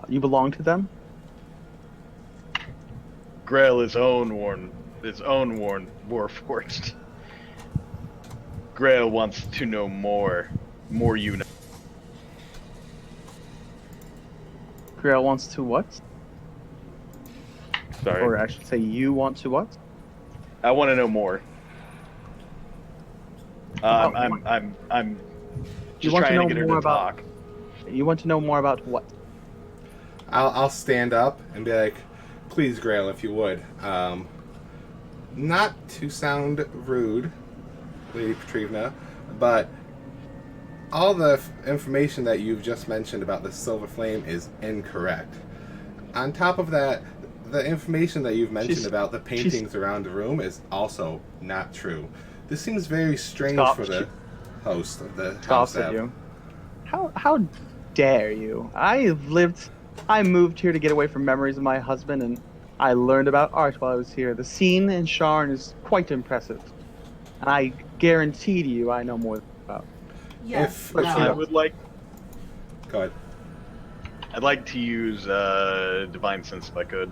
you belong to them? Grail is own warforged. Grail wants to know more you know. Grail wants to what? Sorry. Or I should say you want to what? I want to know more. About I'm You just want to trying know to get her more to about- talk. You want to know more about what? I'll stand up and be like, please, Grail, if you would. Not to sound rude, Lady Petrivna, but all the information that you've just mentioned about the Silver Flame is incorrect. On top of that, the information that you've mentioned She's- about the paintings around the room is also not true. This seems very strange Stop. for the host of the Scoffs house. at you. How dare you? I moved here to get away from memories of my husband, and I learned about art while I was here. The scene in Sharn is quite impressive, and I guarantee to you I know more about. yes, If I no. would like. Go ahead. I'd like to use Divine Sense if I could.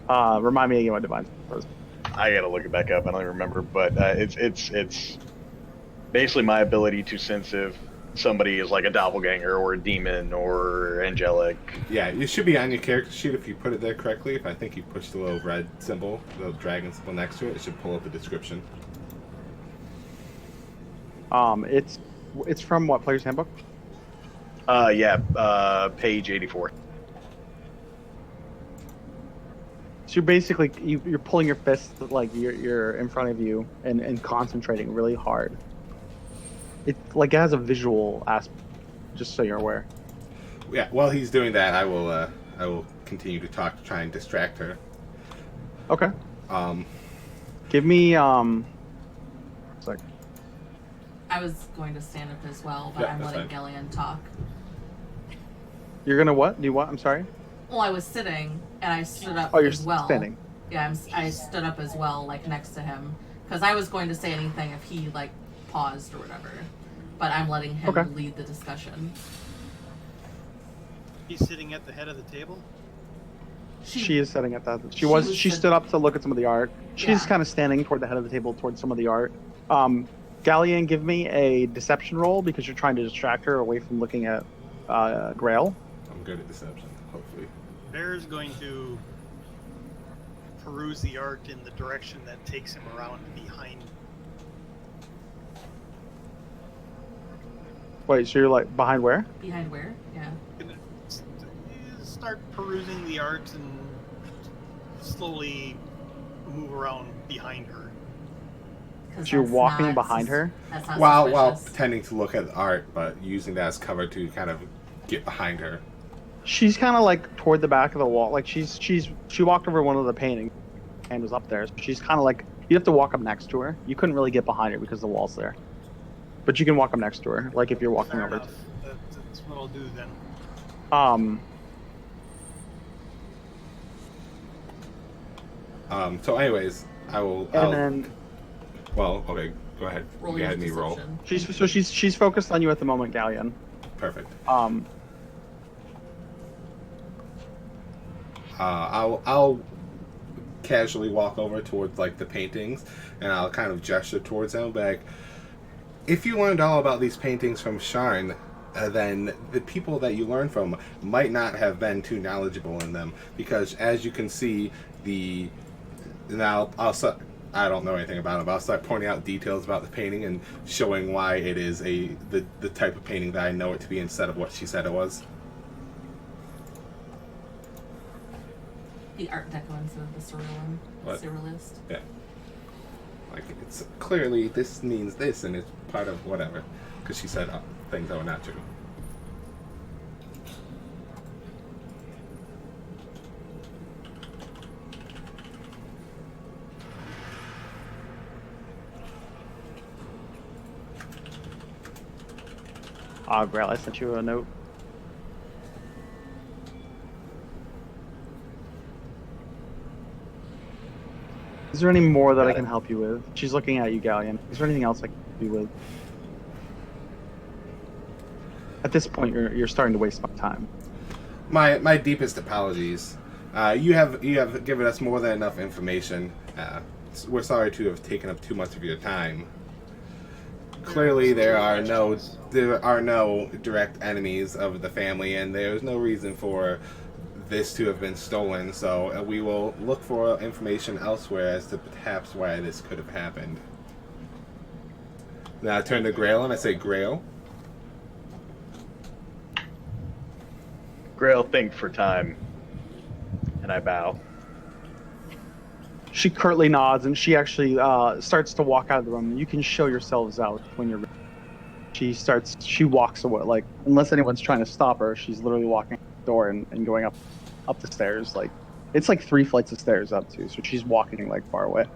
Remind me again what divine was. I gotta look it back up. I don't even remember, but it's basically my ability to sense if somebody is like a doppelganger or a demon or angelic. Yeah, it should be on your character sheet if you put it there correctly. If I think you push the little red symbol, the little dragon symbol next to it, it should pull up a description. It's from what, Player's Handbook? Page 84. So you're basically you're pulling your fist like you're in front of you and concentrating really hard. It like it has a visual aspect, just so you're aware. Yeah, while he's doing that, I will continue to talk to try and distract her. Okay. Um, Give me it's like I was going to stand up as well, but Yeah, I'm that's letting fine. Gillian talk. you're gonna what? Do what? I'm sorry. Well, I was sitting and I stood up Oh, you're as well. standing. Yeah, I stood up as well, like next to him, because I was going to say anything if he like paused or whatever. But I'm letting him Okay. lead the discussion. He's sitting at the head of the table. She is sitting at that. She was She sit- stood up to look at some of the art. She's Yeah. kind of standing toward the head of the table, towards some of the art. Galleon, give me a deception roll because you're trying to distract her away from looking at Grail. I'm good at deception, hopefully. Bear's going to peruse the art in the direction that takes him around behind. Wait, so you're like behind where? Behind where? Yeah. Gonna start perusing the art and slowly move around behind her. 'Cause So you're that's walking not behind her? That's not While suspicious. pretending to look at the art, but using that as cover to kind of get behind her. She's kind of like toward the back of the wall. Like she walked over one of the paintings and was up there. So she's kind of like you have to walk up next to her. You couldn't really get behind her because the wall's there. But you can walk up next to her, like if you're walking Fair over. enough. That's what I'll do then. So anyways, I'll And then well, okay, Go ahead. Roll Go your ahead and roll. deception. She's focused on you at the moment, Galleon. Perfect. I'll casually walk over towards like the paintings, and I'll kind of gesture towards them, like, if you learned all about these paintings from Sharn, then the people that you learned from might not have been too knowledgeable in them, because as you can see, I don't know anything about it, but I'll start pointing out details about the painting and showing why it is the type of painting that I know it to be instead of what she said it was. The Art Deco instead of the Surrealist. Yeah. Like, it's clearly this means this, and it's part of whatever, because she said things that were not true. Grail, I sent you a note. Is there any more that I can help you with? She's looking at you, Galleon. Is there anything else I can help you with? At this point, you're starting to waste my time. My deepest apologies. You have given us more than enough information. We're sorry to have taken up too much of your time. Clearly, there are no direct enemies of the family, and there's no reason for this to have been stolen. So we will look for information elsewhere as to perhaps why this could have happened. Now I turn to Grail and I say, Grail. Grail, think for time. And I bow. She curtly nods, and she actually starts to walk out of the room. You can show yourselves out when you're ready. She walks away, like, unless anyone's trying to stop her, she's literally walking out the door and going up the stairs. Like, it's like 3 flights of stairs up, too, so she's walking, like, far away.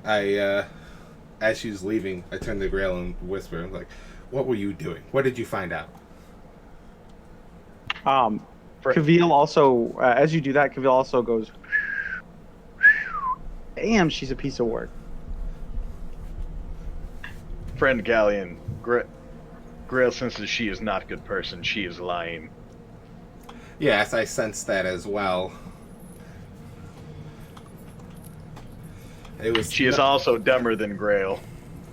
As she's leaving, I turn to Grail and whisper, like, what were you doing? What did you find out? Kavil also, as you do that, Kavil also goes, damn, she's a piece of work. Friend Galleon, Grail senses she is not a good person. She is lying. Yes, I sense that as well. She is also dumber than Grail.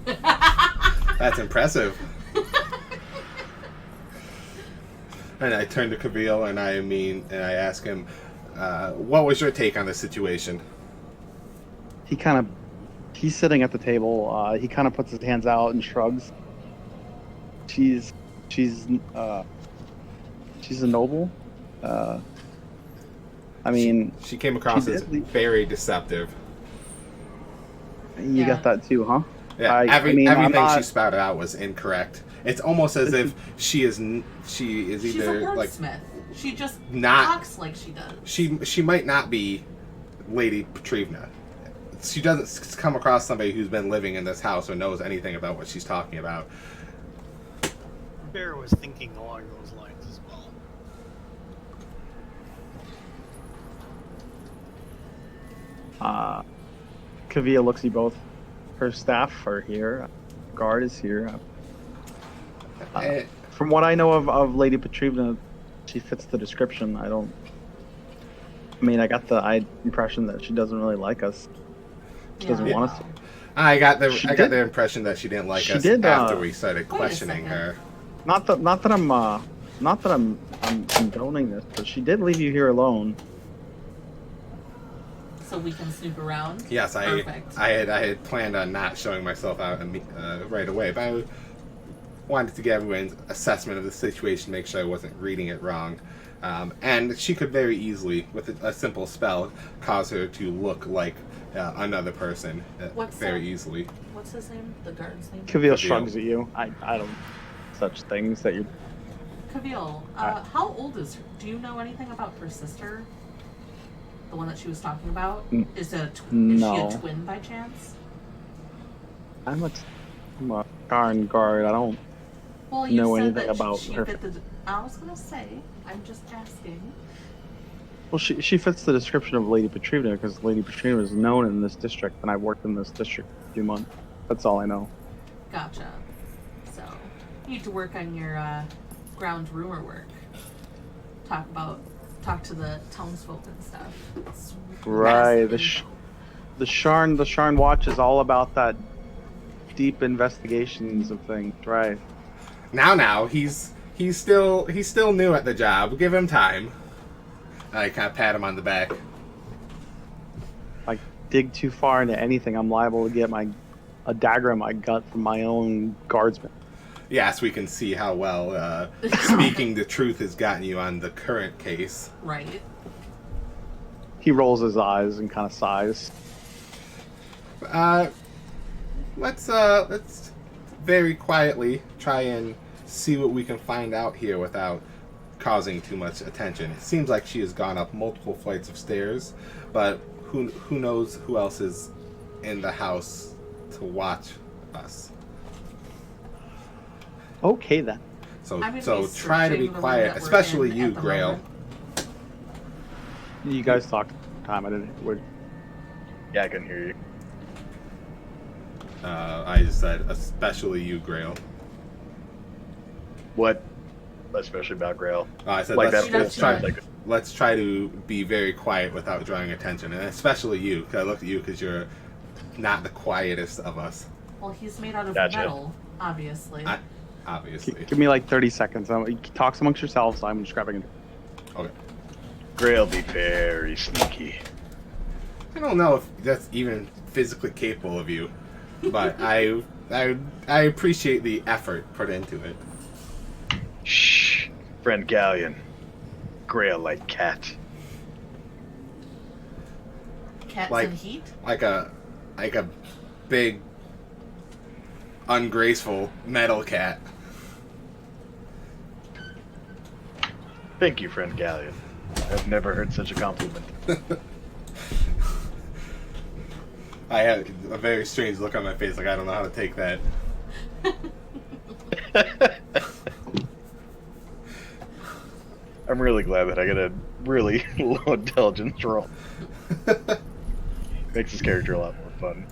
That's impressive. And I turn to Kavil and I ask him, what was your take on the situation? He's sitting at the table. He kind of puts his hands out and shrugs. She's a noble. I mean, she came across as very deceptive. You got that too, huh? Yeah, everything she spouted out was incorrect. It's almost as if she is either She's a wordsmith. She just not talks like she does. She might not be Lady Petrivna. She doesn't come across somebody who's been living in this house or knows anything about what she's talking about. Bear was thinking along those lines as well. Kavia looks at you both. Her staff are here. Guard is here. From what I know of Lady Petrivna, she fits the description. I got the impression that she doesn't really like us. She doesn't want us to. I got the impression that she didn't like us after we started questioning her. Not that I'm condoning this, but she did leave you here alone. So we can snoop around. Yes, Perfect. I had planned on not showing myself out right away, but I wanted to get everyone's assessment of the situation, make sure I wasn't reading it wrong. And she could very easily, with a simple spell, cause her to look like another person easily. What's his name? The guard's name? Kavil shrugs at you. I don't such things that you. Kavil, how old is her? Do you know anything about her sister? The one that she was talking about? Is she a twin by chance? I'm a Sharn guard. I don't know anything about her. I was gonna say, I'm just asking. Well, she fits the description of Lady Petrina because Lady Petrina is known in this district, and I've worked in this district for a few months. That's all I know. Gotcha. So, you need to work on your ground rumor work. Talk to the townsfolk and stuff. It's Right. vast The Sharn Watch is all about that deep investigations of things. Right. Now, he's still new at the job. Give him time. I kind of pat him on the back. If I dig too far into anything, I'm liable to get a dagger in my gut from my own guardsman. Yes, we can see how well speaking the truth has gotten you on the current case. Right. He rolls his eyes and kind of sighs. Let's very quietly try and see what we can find out here without causing too much attention. It seems like she has gone up multiple flights of stairs, but who knows who else is in the house to watch us. Okay then. So I'm gonna so be try to be searching the room quiet, that we're especially in you, at the Grail. moment. You guys talk time. I didn't. Yeah, I couldn't hear you. I just said especially you, Grail. What? Especially about Grail. I said Like let's, that let's whole try. thing. Like, Let's try to be very quiet without drawing attention, and especially you, because I looked at you because you're not the quietest of us, Well, he's made out of Gotcha. metal, obviously. obviously. Give me like 30 seconds. Talk amongst yourselves. I'm just grabbing. Okay. Grail be very sneaky. I don't know if that's even physically capable of you, but I appreciate the effort put into it. Shh, friend Galleon. Grail like cat. Cats like- in heat? Like a big, ungraceful metal cat. Thank you, friend Galleon. I've never heard such a compliment. I had a very strange look on my face, like I don't know how to take that. I'm really glad that I got a really low intelligence roll. Makes this character a lot more fun.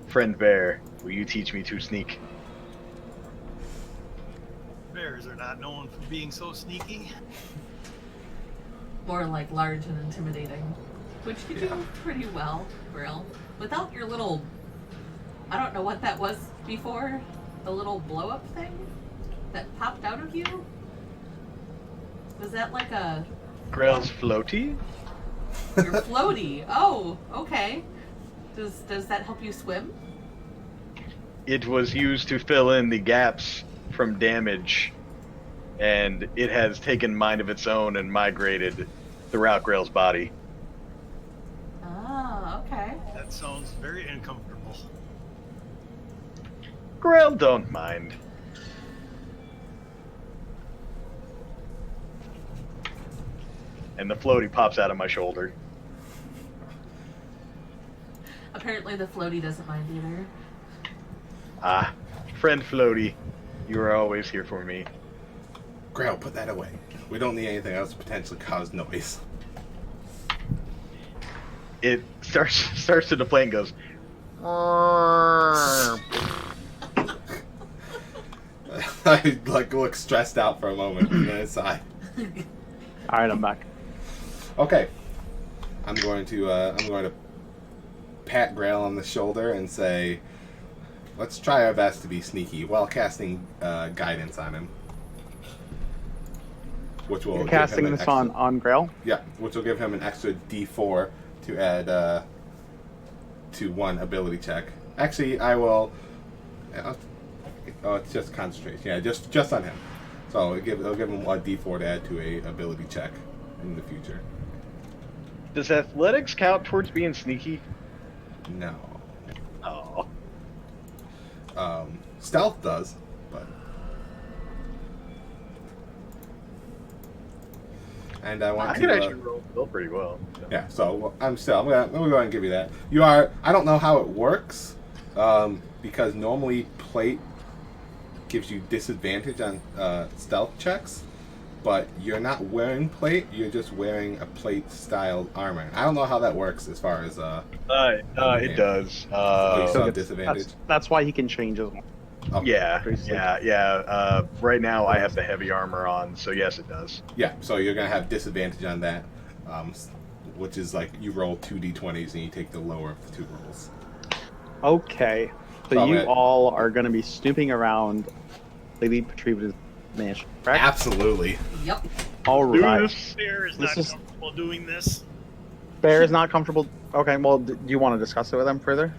Friend Bear, will you teach me to sneak? Bears are not known for being so sneaky. More like large and intimidating. Which you do pretty well, Grill. Without your little... I don't know what that was before. The little blow-up thing that popped out of you? Was that like a... Grail's floaty? Your floaty? Oh, okay. Does that help you swim? It was used to fill in the gaps from damage, and it has taken mind of its own and migrated throughout Grail's body. Ah, okay. That sounds very uncomfortable. Grail don't mind. And the floaty pops out of my shoulder. Apparently the floaty doesn't mind either. Ah, friend floaty, you are always here for me. Grail, put that away. We don't need anything else to potentially cause noise. It starts to deflate and goes. I look stressed out for a moment and then sigh. All right, I'm back. Okay, I'm going to pat Grail on the shoulder and say, let's try our best to be sneaky while casting guidance on him. Which will You're give casting him an this extra, on Grail. Yeah, which will give him an extra D4 to add to one ability check. Actually, I will. Oh, it's just concentration. Yeah, just on him. So it'll give him a D4 to add to a ability check in the future. Does athletics count towards being sneaky? No. Oh. Stealth does, but. And I want I to. could actually roll still pretty well. Yeah, so I'm gonna go ahead and give you that. You are. I don't know how it works, because normally plate gives you disadvantage on stealth checks, but you're not wearing plate. You're just wearing a plate-styled armor. I don't know how that works as far as It does. oh, you still have That's- disadvantage. That's why he can change his. Okay. Yeah. Right now I have the heavy armor on, so yes, it does. Yeah, so you're gonna have disadvantage on that, which is like you roll 2d20s and you take the lower of the two rolls. Okay. So Probably. you all are going to be snooping around Lady Petrivna's mansion, correct? Absolutely. Yep. All right. Bear is This not is- comfortable doing this. Bear is not comfortable. Okay, well, do you want to discuss it with them further?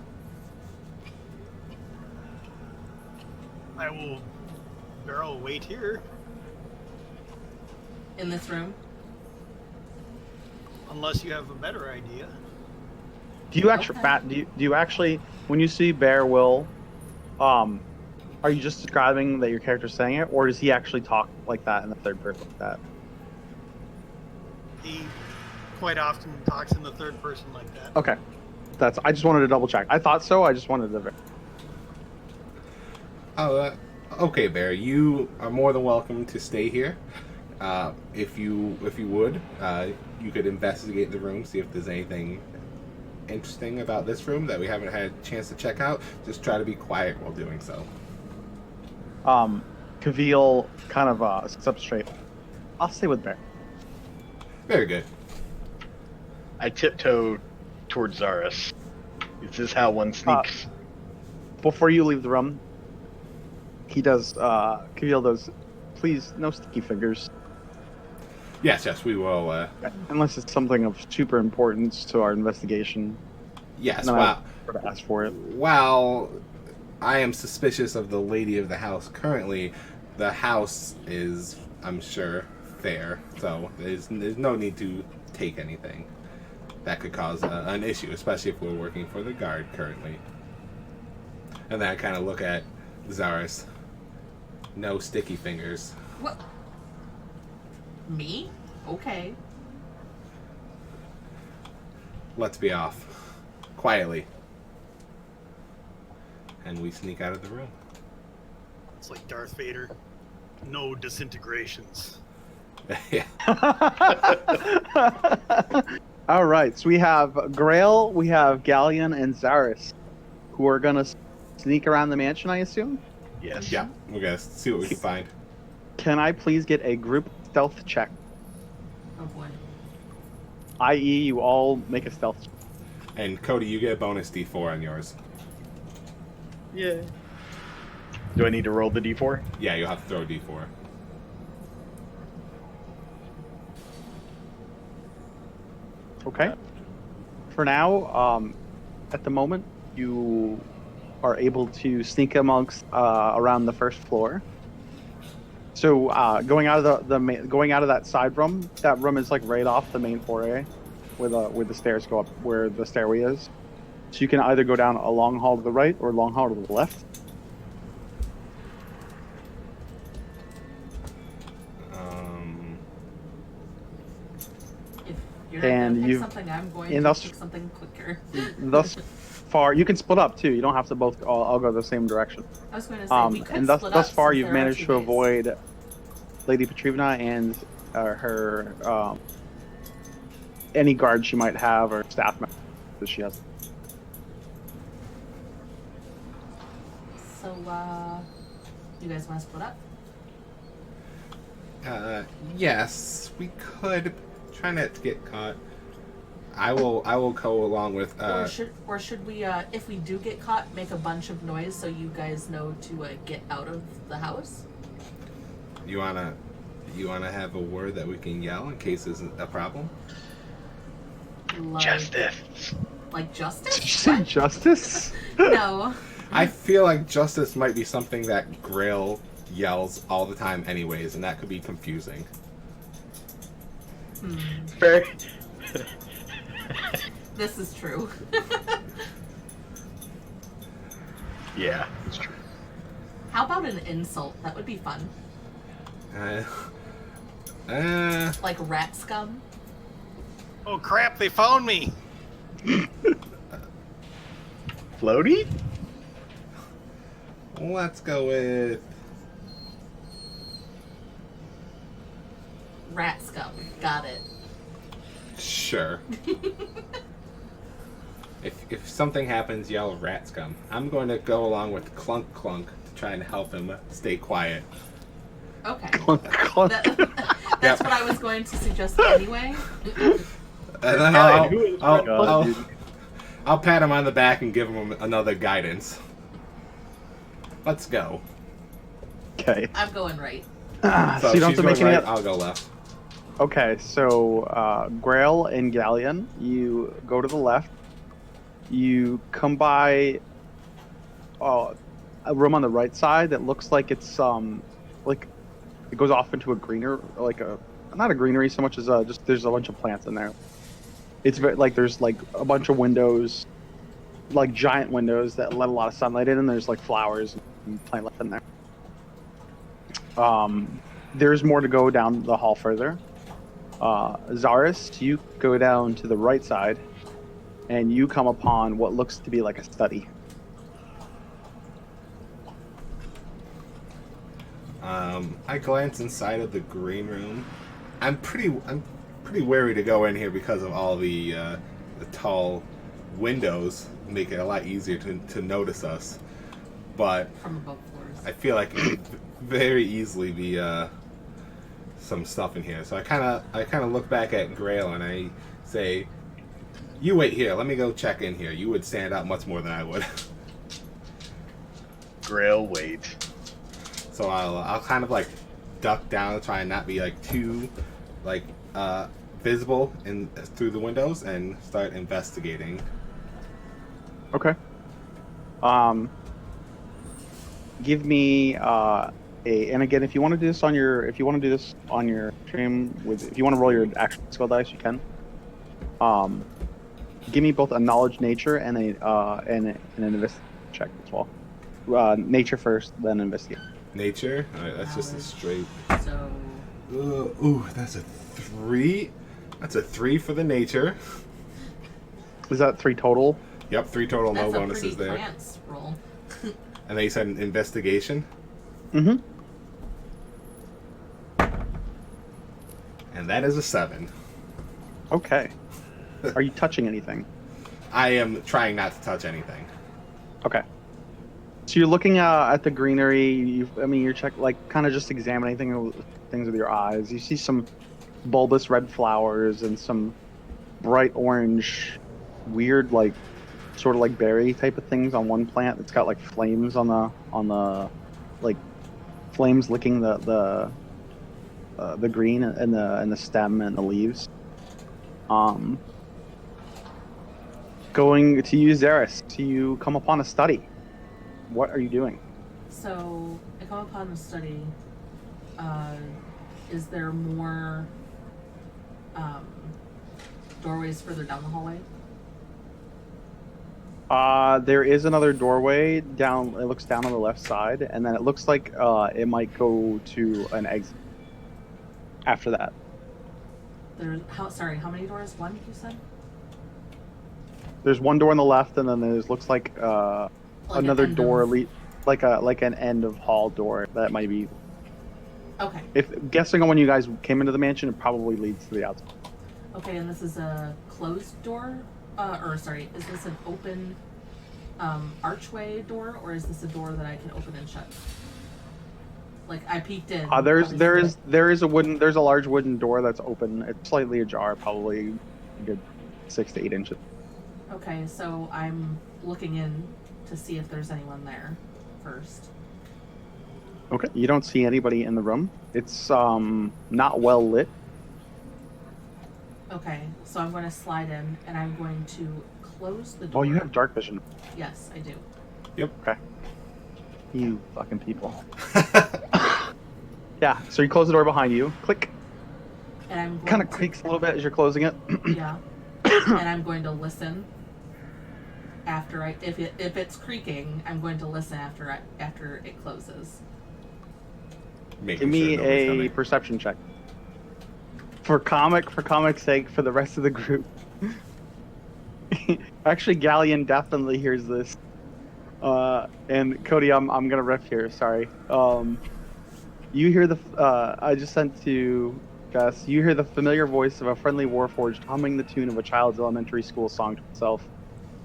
I will barrel wait here In this room. unless you have a better idea. Do you actually, Okay. do you actually, when you see Bear Will, are you just describing that your character's saying it, or does he actually talk like that in the third person like that? He quite often talks in the third person like that. Okay. I just wanted to double check. I thought so. I just wanted to. Oh, okay, Bear. You are more than welcome to stay here. If you would, you could investigate the room, see if there's anything interesting about this room that we haven't had a chance to check out. Just try to be quiet while doing so. Kavil kind of sits up straight. I'll stay with Bear. Very good. I tiptoe towards Zaris. Is this how one sneaks? Before you leave the room, he does. Kavil does. Please, no sticky fingers. Yes, we will. Unless it's something of super importance to our investigation. Yes, No, wow. I sort of ask for it. While I am suspicious of the lady of the house currently, the house is, I'm sure, fair. So there's no need to take anything that could cause an issue, especially if we're working for the guard currently. And then I kind of look at Zaris. No sticky fingers. What? Me? Okay. Let's be off. Quietly. And we sneak out of the room. It's like Darth Vader. No disintegrations. Yeah. All right, so we have Grail, we have Galleon, and Zaris, who are gonna sneak around the mansion, I assume. Yes. Yeah, we're gonna see what we can find. Can I please get a group stealth check? Oh boy. I.e., you all make a stealth check. And Cody, you get a bonus D4 on yours. Yeah. Do I need to roll the d4? Yeah, you'll have to throw a D4. Okay. For now, at the moment, you are able to sneak amongst around the first floor. So going out of going out of that side room, that room is like right off the main foyer, where the stairs go up, where the stairway is. So you can either go down a long hall to the right or a long hall to the left. If you're not And gonna pick you've- something, I'm going and to thus- pick something quicker. Thus far, you can split up too. You don't have to both all go the same direction. I was going to say we could And thus split thus up far, since you've there are managed two to ways. avoid Lady Petrivna and her any guard she might have or staff member that she has. So, you guys want to split up? Yes, we could. Try not to get caught. I will go along with. Or should we, if we do get caught, make a bunch of noise so you guys know to get out of the house? You wanna have a word that we can yell in case there's a problem? Like, Justice. Like justice? Did you say justice? No. I feel like justice might be something that Grail yells all the time, anyways, and that could be confusing. Very. This is true. Yeah, it's true. How about an insult? That would be fun. Like rat scum. Oh crap, they found me! Floaty? Let's go with Rat scum. Got it. Sure. If something happens, yell rat scum. I'm going to go along with Clunk Clunk to try and help him stay quiet. Okay. Clunk, clunk. That's what I was going to suggest anyway. And then I'll pat him on the back and give him another guidance. Let's go. Okay. I'm going right. So you don't have she's to make going any. right, I'll go left. Okay, so Grail and Galleon, you go to the left. You come by a room on the right side that looks like it's like it goes off into a greener, like a not a greenery so much as just there's a bunch of plants in there. It's very like there's like a bunch of windows, like giant windows that let a lot of sunlight in, and there's like flowers and plant life in there. There's more to go down the hall further. Zaris, you go down to the right side, and you come upon what looks to be like a study. I glance inside of the green room. I'm pretty wary to go in here because of all the tall windows make it a lot easier to notice us. But From above floors. I feel like it could very easily be some stuff in here. So I kind of look back at Grail and I say, "You wait here. Let me go check in here. You would stand out much more than I would." Grail, wait. So I'll kind of like duck down, try and not be like too like visible in through the windows, and start investigating. Okay. Give me and again, if you want to do this on your stream if you want to roll your actual skill dice, you can. Give me both a knowledge nature and an investigation check as well. Nature first, then investigate. Nature. All right, that's just a straight. So Ooh, that's a 3. That's a 3 for the nature. Is that 3 total? Yep, 3 total, no that's a bonuses pretty there. plants roll. And then you said an investigation, Mm-hmm. and that is a 7. Okay. Are you touching anything? I am trying not to touch anything. Okay. So you're looking at the greenery. You're kind of just examining things with your eyes. You see some bulbous red flowers and some bright orange, weird sort of like berry type of things on one plant. It's got like flames on the like flames licking the green and the stem and the leaves. Going to use Zaris, you come upon a study. What are you doing? So I come upon the study. Is there more doorways further down the hallway? There is another doorway down. It looks down on the left side, and then it looks like it might go to an exit after that. How many doors? One, you said? There's one door on the left, and then there's looks like Like another an end door of- like an end of hall door that might be. Okay. If guessing on when you guys came into the mansion, it probably leads to the outside. Okay, and this is a closed door? Is this an open archway door, or is this a door that I can open and shut? Like, I peeked in. There's a large wooden door that's open. It's slightly ajar, probably a good 6 to 8 inches. Okay, so I'm looking in to see if there's anyone there first. Okay. You don't see anybody in the room. It's not well lit. Okay, so I'm going to slide in, and I'm going to close the door. Oh, you have dark vision. Yes, I do. Yep. Okay. You fucking people. Yeah, so you close the door behind you. Click. And I'm going Kind of to, creaks a little bit as you're closing it. Yeah. And I'm going to listen after if it's creaking, I'm going to listen after it closes. Making Give me sure nobody's a coming. perception check. For comic's sake, for the rest of the group. Actually, Galleon definitely hears this. And Cody, I'm gonna riff here. Sorry. You hear I just sent to Jess, you hear the familiar voice of a friendly warforged humming the tune of a child's elementary school song to itself,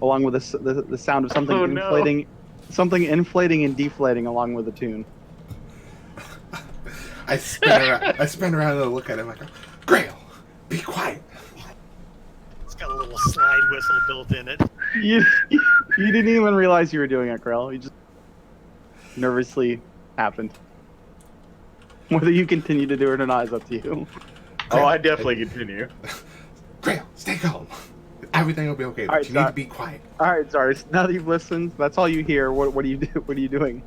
along with the sound of something Oh, no. inflating and deflating along with the tune. I spin around and look at him. I go, Grail, be quiet. It's got a little slide whistle built in it. You didn't even realize you were doing it, Grell. You just nervously happened. Whether you continue to do it or not is up to you. Oh, I definitely continue. Grail, stay calm. Everything will be okay. All right, You need to be quiet. All right, sorry. Now that you've listened, that's all you hear. What do you do? What are you doing?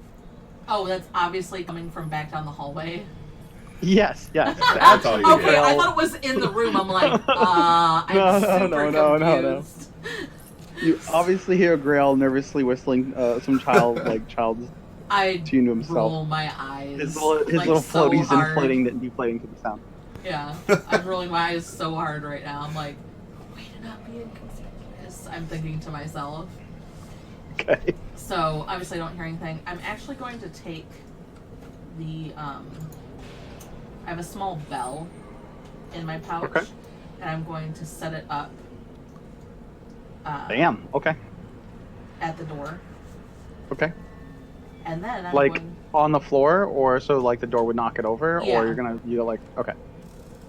Oh, that's obviously coming from back down the hallway. Yes. That's all you Okay, hear. I thought it was in the room. I'm like, I'm super No. confused. You obviously hear Grail nervously whistling some child's I tune to himself. roll my eyes. His like, little so floaties hard. inflating and deflating to the sound. Yeah, I'm rolling my eyes so hard right now. I'm like, way to not be inconspicuous. I'm thinking to myself. Okay. So obviously I don't hear anything. I'm actually going to take the I have a small bell in my pouch, Okay. and I'm going to set it up. Damn. Okay. At the door, Okay. and then I'm Like going on the floor, or so like the door would knock it over, Yeah. or you're like okay.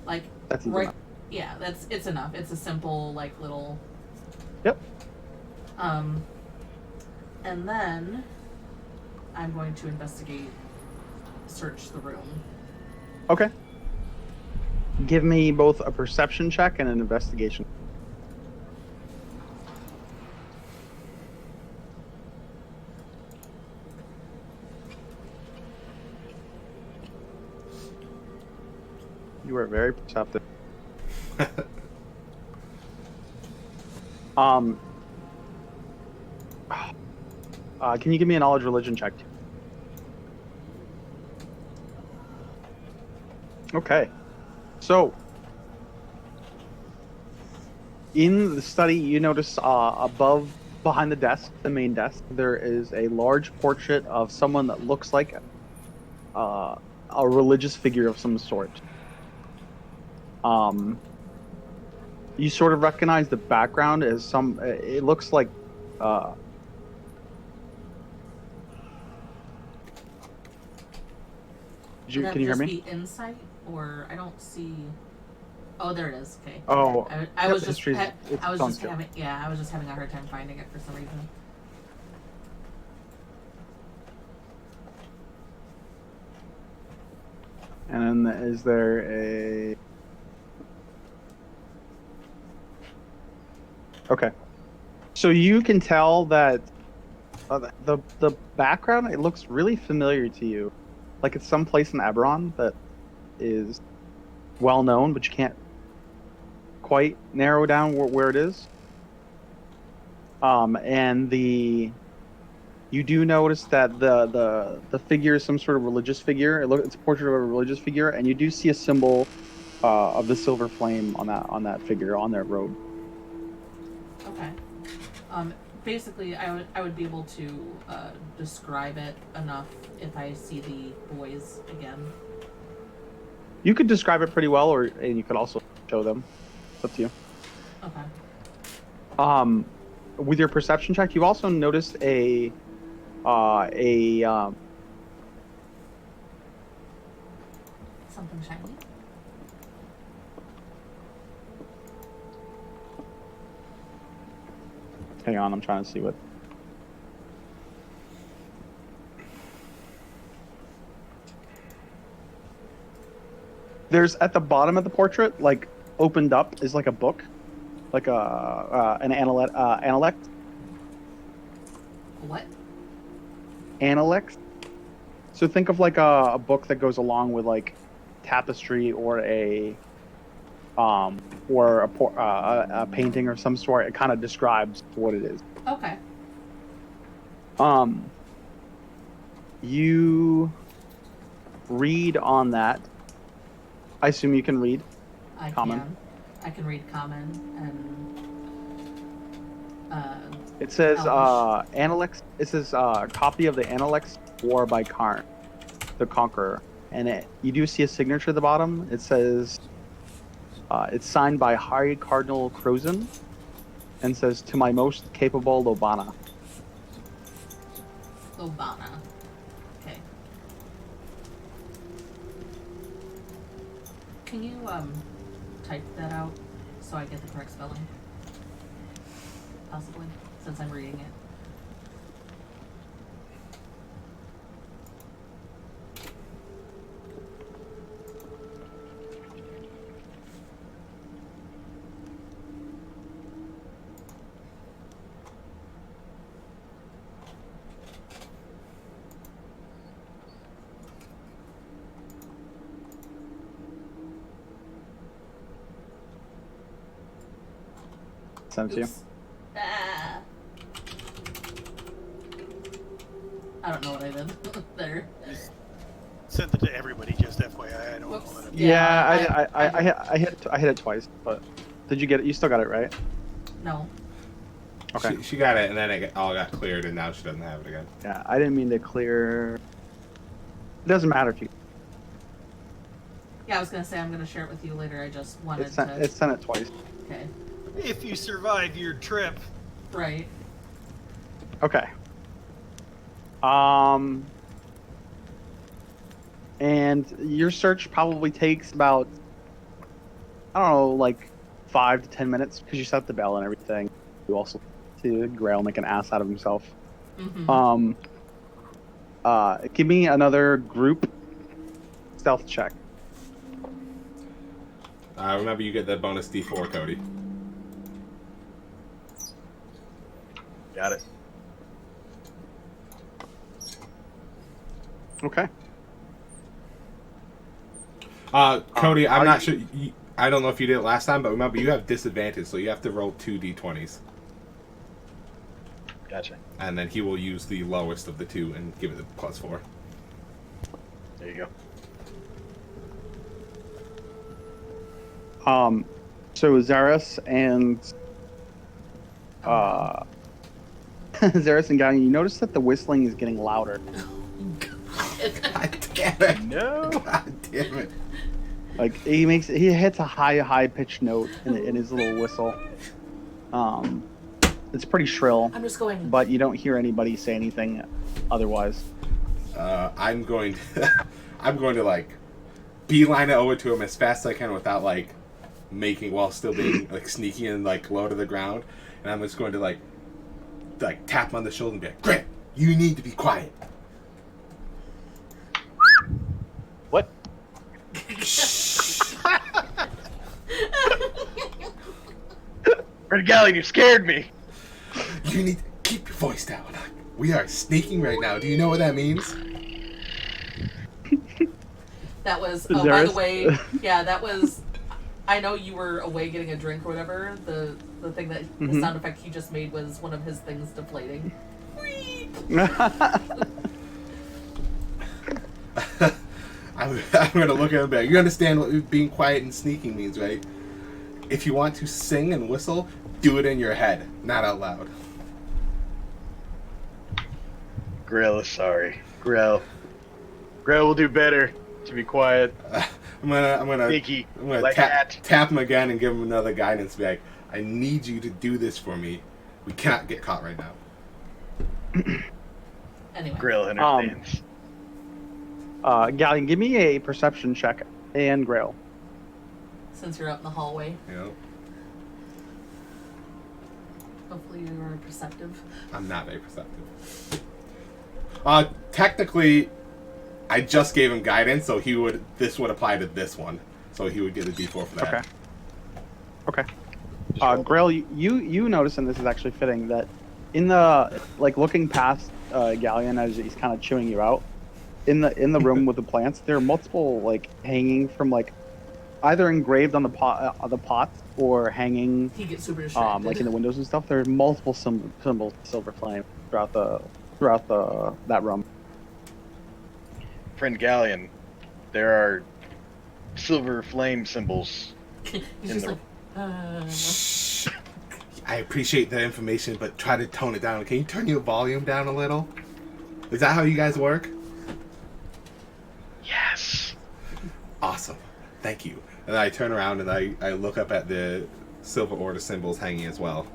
like That's easy right. enough. Yeah, it's enough. It's a simple like little. Yep. And then I'm going to search the room. Okay. Give me both a perception check and an investigation. You are very perceptive. Can you give me a knowledge religion check? Okay. So, in the study, you notice behind the desk, the main desk, there is a large portrait of someone that looks like a religious figure of some sort. You sort of recognize the background as it looks like Would that can you hear just me? be insight, or I don't see. Oh, there it is. Okay. Oh, I yep, was just history's- it's I was on just skill. I was just having a hard time finding it for some reason. And then is there a... Okay. So you can tell that the background, it looks really familiar to you. Like it's someplace in Eberron that is well known, but you can't quite narrow down where it is. And you do notice that the figure is some sort of religious figure. It's a portrait of a religious figure, and you do see a symbol of the silver flame on that figure on their robe. Okay. Basically, I would be able to describe it enough if I see the boys again. You could describe it pretty well, and you could also show them. It's up to you. Okay. With your perception check, you also noticed a Something shiny. hang on, I'm trying to see what. There's at the bottom of the portrait, like opened up, is like a book, like an analect. What? Analect. So think of like a book that goes along with like tapestry or a painting of some sort. It kind of describes what it is. Okay. You read on that. I assume you can read. I Common. can. I can read common and It says Elvish. Analects. It says copy of the Analects War by Karn, the Conqueror, and you do see a signature at the bottom. It says It's signed by High Cardinal Crozen and says, "To my most capable Lobana." Lobana. Okay. Can you type that out so I get the correct spelling? Possibly, since I'm reading it. Sent to you. Oops. Ah. I don't know what I did there. Sent it to everybody, just FYI. I don't Whoops. know that. Yeah, Yeah, I hit it twice, but did you get it? You still got it, right? No. Okay. She got it, and then it all got cleared, and now she doesn't have it again. Yeah, I didn't mean to clear. It doesn't matter if you. Yeah, I was gonna say I'm gonna share it with you later. I just wanted It sent it twice. Okay. If you survive your trip, Right. Okay. And your search probably takes about, I don't know, like 5 to 10 minutes because you set the bell and everything. You also to Grail make an ass out of himself. Mm-hmm. Give me another group stealth check. Remember, you get the bonus D4, Cody. Got it. Okay. Cody, I'm are not you- sure. I don't know if you did it last time, but remember, you have disadvantage, so you have to roll 2 D20s. Gotcha. And then he will use the lowest of the two and give it the +4. There you go. So Zaris and Zaris and Gallion, you notice that the whistling is getting louder. God damn it! No. God damn it! Like he hits a high pitched note in his little whistle. It's pretty shrill, I'm just going. but you don't hear anybody say anything otherwise. I'm going to like beeline it over to him as fast as I can without like making while still being like sneaky and like low to the ground, and I'm just going to like tap him on the shoulder and be like, "Grant, you need to be quiet." What? Red Galley, you scared me. You need to keep your voice down. We are sneaking right now. Do you know what that means? That was. Oh, by the Zaris? way, yeah, that was. I know you were away getting a drink or whatever. The thing that the sound effect he just made was one of his things deflating. I'm going to look at him back. You understand what being quiet and sneaking means, right? If you want to sing and whistle, do it in your head, not out loud. Grail is sorry. Grail will do better to be quiet. I'm gonna Sneaky, like that. tap him again and give him another guidance. Be like, I need you to do this for me. We cannot get caught right now. Anyway. Grail understands. Gallion, give me a perception check and Grail. Since you're out in the hallway, You know, hopefully you are perceptive. I'm not very perceptive. Technically, I just gave him guidance, so this would apply to this one. So he would get a D4 for that. Okay. Just roll. Grail, you notice, and this is actually fitting, that in the looking past Gallion as he's kind of chewing you out, in the room with the plants, there are multiple hanging from either engraved on the pots or hanging He gets super distracted. in the windows and stuff. There are multiple symbols of Silver Flame throughout that room. Friend Galleon, there are silver flame symbols. He's in just the- like, Shh. I appreciate the information, but try to tone it down. Can you turn your volume down a little? Is that how you guys work? Yes. Awesome. Thank you. And I turn around and I look up at the Silver Order symbols hanging as well.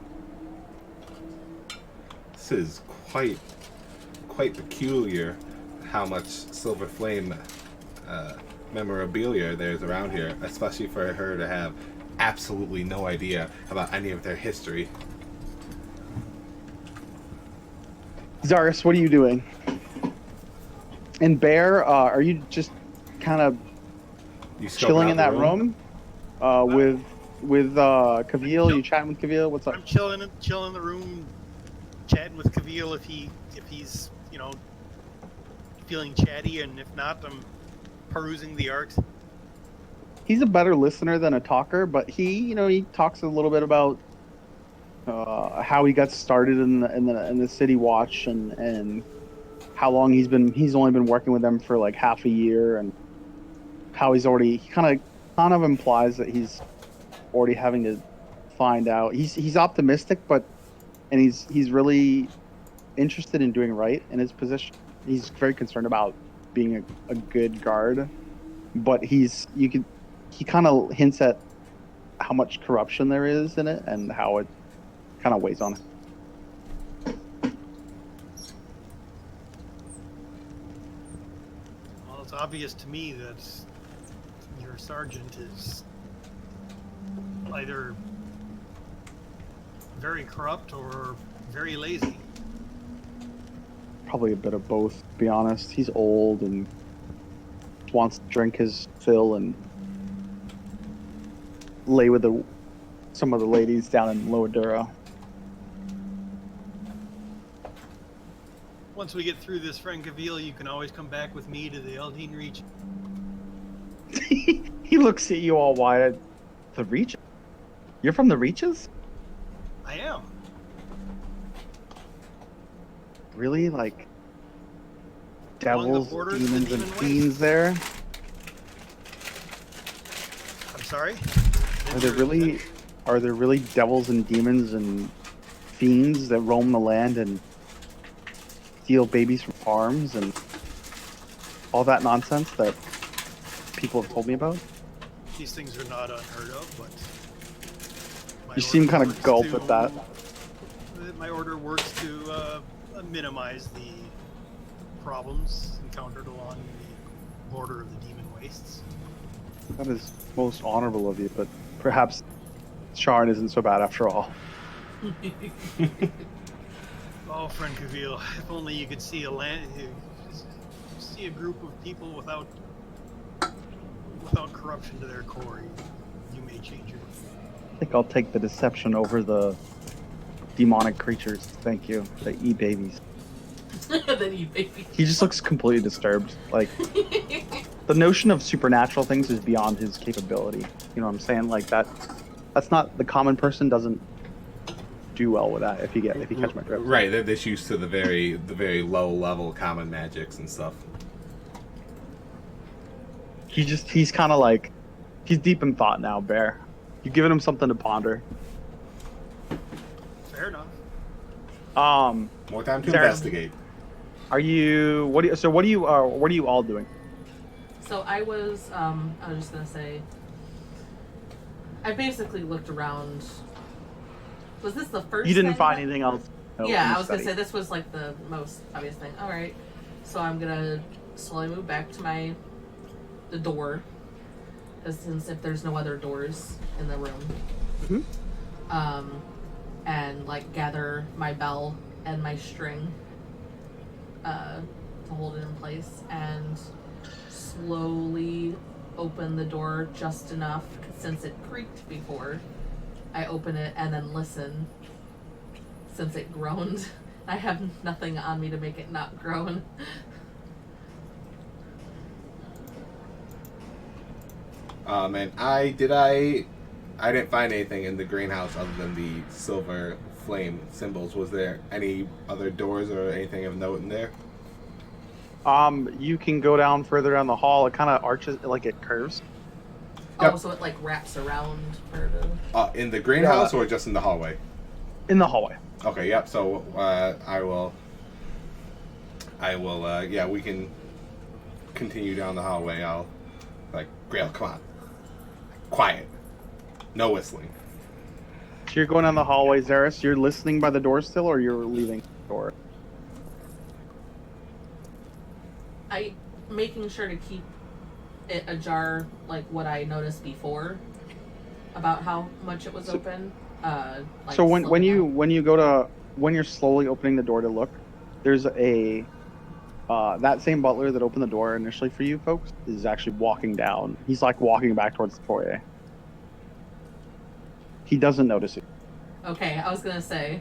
This is quite peculiar how much Silver Flame memorabilia there's around here, especially for her to have absolutely no idea about any of their history. Zaris, what are you doing? And Bear, are you just kind of You scoping chilling out in the that room with Kavil? You chatting with Kavil? What's up? I'm chilling in the room, chatting with Kavil if he's feeling chatty, and if not, I'm perusing the art. He's a better listener than a talker, but he talks a little bit about how he got started in the City Watch and how long he's only been working with them for like half a year, and how he kind of implies that he's already having to find out. He's optimistic, and he's really interested in doing right in his position. He's very concerned about being a good guard, but he kind of hints at how much corruption there is in it and how it kind of weighs on him. Well, it's obvious to me that your sergeant is either very corrupt or very lazy. Probably a bit of both, to be honest. He's old and wants to drink his fill and lay with some of the ladies down in Loadura. Once we get through this Francaville, you can always come back with me to the Eldine region. He looks at you all wide. The Reach? You're from the Reaches? I am. Really? Like Along the devils, borders of the demons, and demon fiends waste. there? I'm sorry? Are there really devils and demons and fiends that roam the land and steal babies from farms and all that nonsense that people have told me about? These things are not unheard of, but... my You seem order kind of works gulp to- at that. My order works to minimize the problems encountered along the border of the demon wastes. That is most honorable of you, but perhaps Sharn isn't so bad after all. Oh, friend Kavil, if only you could see see a group of people without corruption to their core, you may change your. I think I'll take the deception over the demonic creatures. Thank you. The e-babies. Then you baby. He just looks completely disturbed. Like, the notion of supernatural things is beyond his capability. You know what I'm saying? Like, that's not, the common person doesn't do well with that, if you catch my drift. Right, they're just used to the very low level common magics and stuff. He's kind of like, he's deep in thought now, Bear. You've given him something to ponder. Fair enough. More time to Sarah. investigate. What are you all doing? So I was just gonna say, I basically looked around. Was this the first? You didn't thing find that- anything else? Yeah, I was gonna say this was like the most obvious thing. All right, so I'm gonna slowly move back to the door, since if there's no other doors in the room, and like gather my bell and my string, to hold it in place, and slowly open the door just enough, since it creaked before. I open it and then listen. Since it groaned, I have nothing on me to make it not groan. And I didn't find anything in the greenhouse other than the silver flame symbols. Was there any other doors or anything of note in there? You can go down further down the hall. It kind of arches, like it curves. Yep. Oh, so it like wraps around for the. In the greenhouse or just in the hallway? In the hallway. Okay, yep. So I will. Yeah, we can continue down the hallway. I'll Grail, come on. quiet. No whistling. So you're going down the hallway, Zaris. You're listening by the door still, or you're leaving the door? I making sure to keep it ajar, like what I noticed before about how much it was open. Like So when slowing you down. when you're slowly opening the door to look, there's a that same butler that opened the door initially for you folks is actually walking down. He's like walking back towards the foyer. He doesn't notice you. Okay, I was gonna say,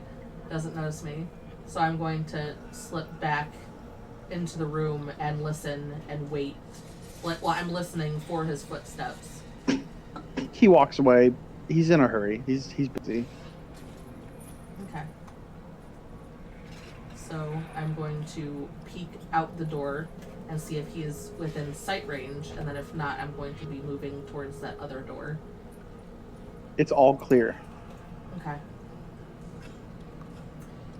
doesn't notice me, so I'm going to slip back into the room and listen and wait. Like, well, I'm listening for his footsteps. He walks away. He's in a hurry. He's busy. Okay. So I'm going to peek out the door and see if he is within sight range, and then if not, I'm going to be moving towards that other door. It's all clear. Okay.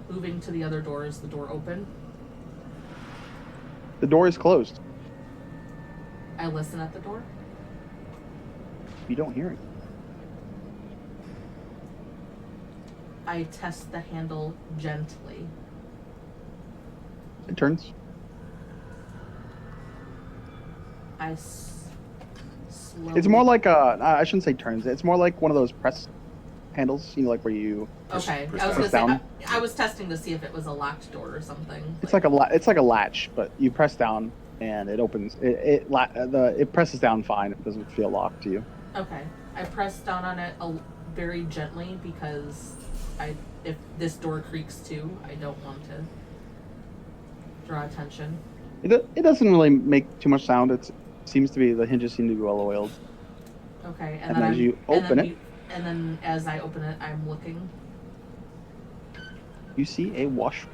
Moving to the other door. Is the door open? The door is closed. I listen at the door. You don't hear it. I test the handle gently. It turns. I slowly... It's more like I shouldn't say turns. It's more like one of those press handles, you know, like where you. Okay, Push I was down. gonna say, Down. I was testing to see if it was a locked door or something. It's like a latch, but you press down and it opens. It presses down fine. It doesn't feel locked to you. Okay, I press down on it very gently because if this door creaks too, I don't want to draw attention. It doesn't really make too much sound. It seems to be the hinges seem to be well oiled. Okay, And then as you open it, and then as I open it, I'm looking. you see a wash.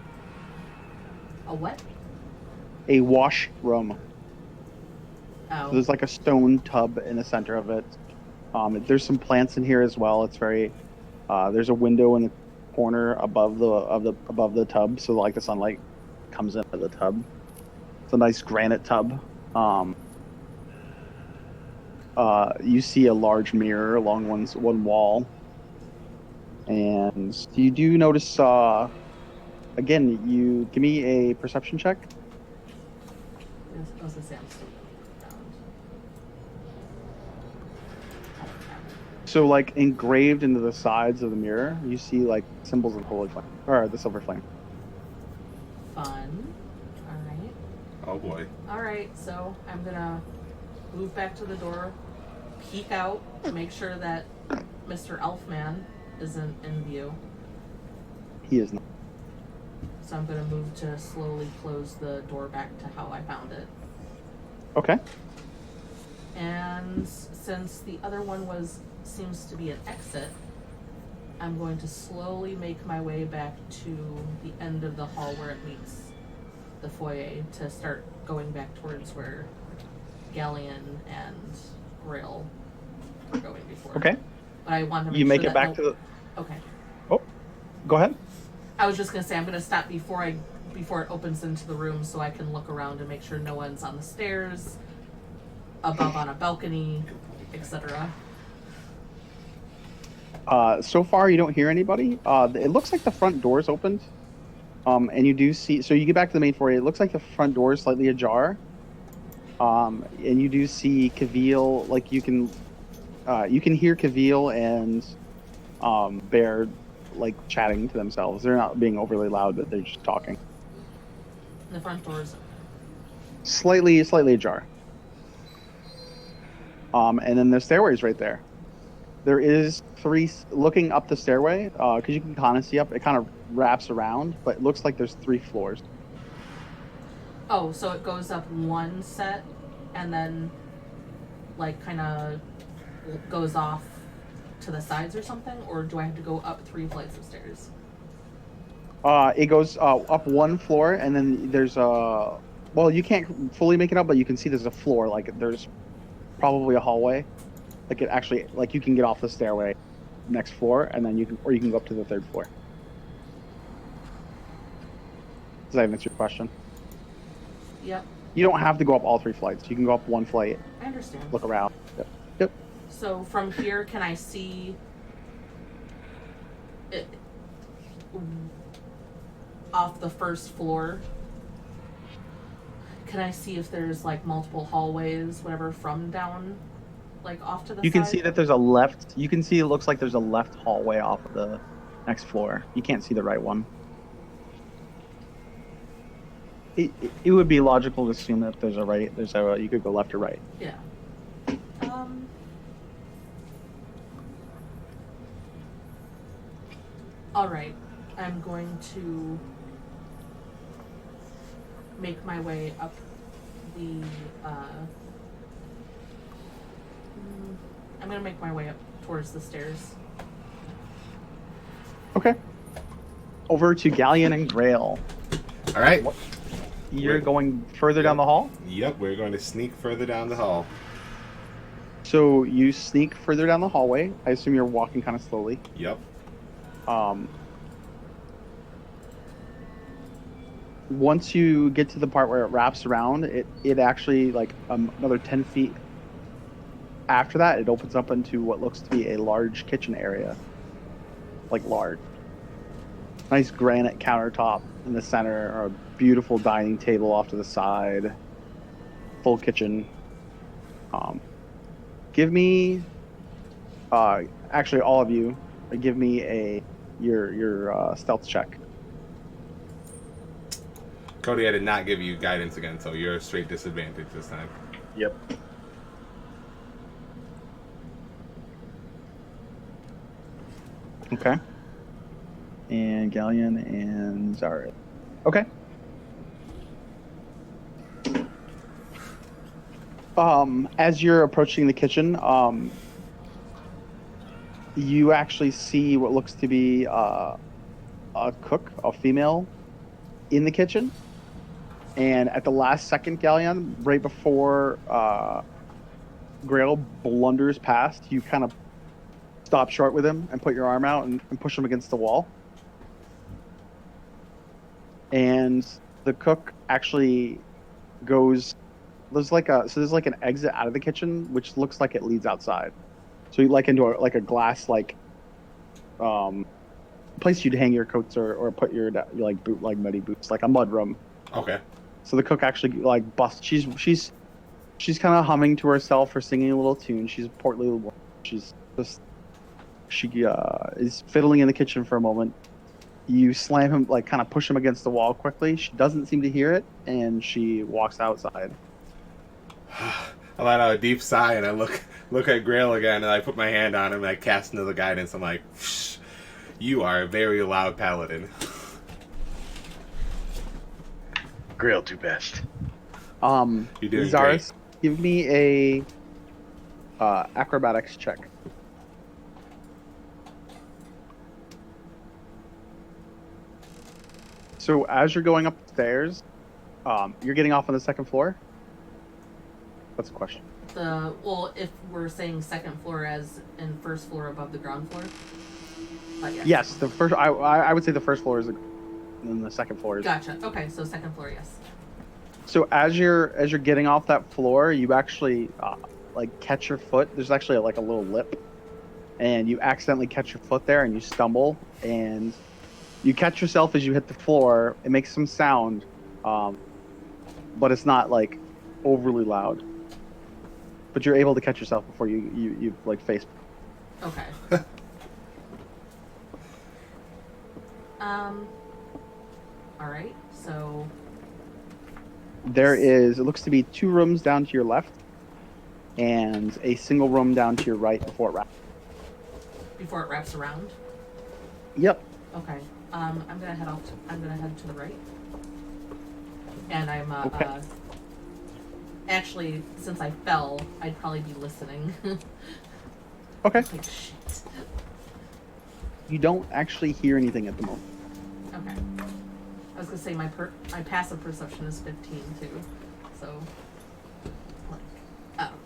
A what? A washroom. Oh. So there's like a stone tub in the center of it. There's some plants in here as well. It's very. There's a window in the corner above the tub, so like the sunlight comes into the tub. It's a nice granite tub. You see a large mirror along one wall, and you do notice. Again, you give me a perception check. I was gonna say I'm still around. So, like engraved into the sides of the mirror, you see like symbols of the holy flame or the silver flame. Fun. All right. Oh boy. All right. So I'm gonna move back to the door, peek out, make sure that Mr. Elfman isn't in view. He is not. So I'm gonna move to slowly close the door back to how I found it. Okay. And since the other one seems to be an exit, I'm going to slowly make my way back to the end of the hall where it meets the foyer to start going back towards where Galleon and Grail were going before. Okay. But I want to make You make sure it that back to the. Okay. Oh, go ahead. I was just gonna say I'm gonna stop before it opens into the room so I can look around and make sure no one's on the stairs, above on a balcony, etc. So far, you don't hear anybody. It looks like the front door's opened, and you do see. So you get back to the main foyer. It looks like the front door is slightly ajar, and you do see Kavil. Like you can hear Kavil and Bear like chatting to themselves. They're not being overly loud, but they're just talking. The front door's Slightly ajar. And then the stairway's right there. There is looking up the stairway, because you can kind of see up. It kind of wraps around, but it looks like there's 3 floors. Oh, so it goes up one set and then like kind of goes off to the sides or something, or do I have to go up 3 flights of stairs? It goes up 1 floor, and then there's a. Well, you can't fully make it up, but you can see there's a floor. Like there's probably a hallway. Like it actually, like you can get off the stairway, next floor, and then you can go up to the 3rd floor. Does that answer your question? Yep, You don't have to go up all 3 flights. You can go up 1 flight, I understand. look around. Yep. So from here, can I see it off the first floor? Can I see if there's like multiple hallways, whatever, from down, like off to the You side? can see that there's a left. You can see it looks like there's a left hallway off of the next floor. You can't see the right one. It would be logical to assume that there's a right. You could go left or right. Yeah. All right. I'm going to make my way up the. I'm gonna make my way up towards the stairs. Okay. Over to Galleon and Grail. All right. You're going further down the hall? Yep, we're going to sneak further down the hall. So you sneak further down the hallway. I assume you're walking kind of slowly. Yep. Once you get to the part where it wraps around, it actually, like, another 10 feet after that, it opens up into what looks to be a large kitchen area. Like, large. Nice granite countertop in the center, a beautiful dining table off to the side, full kitchen. Give me, actually all of you, give me your stealth check. Cody, I did not give you guidance again, so you're a straight disadvantage this time. Yep. Okay. And Galleon and Zara. Okay. As you're approaching the kitchen, you actually see what looks to be a cook, a female, in the kitchen. And at the last second, Galleon, right before Grail blunders past, you kind of stop short with him and put your arm out and push him against the wall. And the cook actually goes. There's like an exit out of the kitchen, which looks like it leads outside. So you like into a glass place you'd hang your coats or put your muddy boots, like a mud room. Okay. So the cook actually busts. She's kind of humming to herself or singing a little tune. She's a portly little woman. She is fiddling in the kitchen for a moment. You slam him, kind of push him against the wall quickly. She doesn't seem to hear it, and she walks outside. I let out a deep sigh and I look at Grail again and I put my hand on him and I cast into the guidance. I'm like, you are a very loud paladin. Grail do best. You're doing Zaris, give me a acrobatics check. So as you're going upstairs, you're getting off on the second floor? What's the question? If we're saying second floor as in first floor above the ground floor. Yes. Yes, the first. I would say the first floor is, and the second floor is. Gotcha. Okay, so second floor, yes. So as you're getting off that floor, you actually catch your foot. There's actually a little lip, and you accidentally catch your foot there, and you stumble, and you catch yourself as you hit the floor. It makes some sound, but it's not overly loud. But you're able to catch yourself before you face. Okay. All right. So It looks to be 2 rooms down to your left, and a single room down to your right before it wraps. Before it wraps around. Yep. Okay. I'm gonna head to the right, and I'm Okay. Actually, since I fell, I'd probably be listening. Okay. Like shit. You don't actually hear anything at the moment. Okay. I was gonna say my passive perception is 15 too, so I don't know.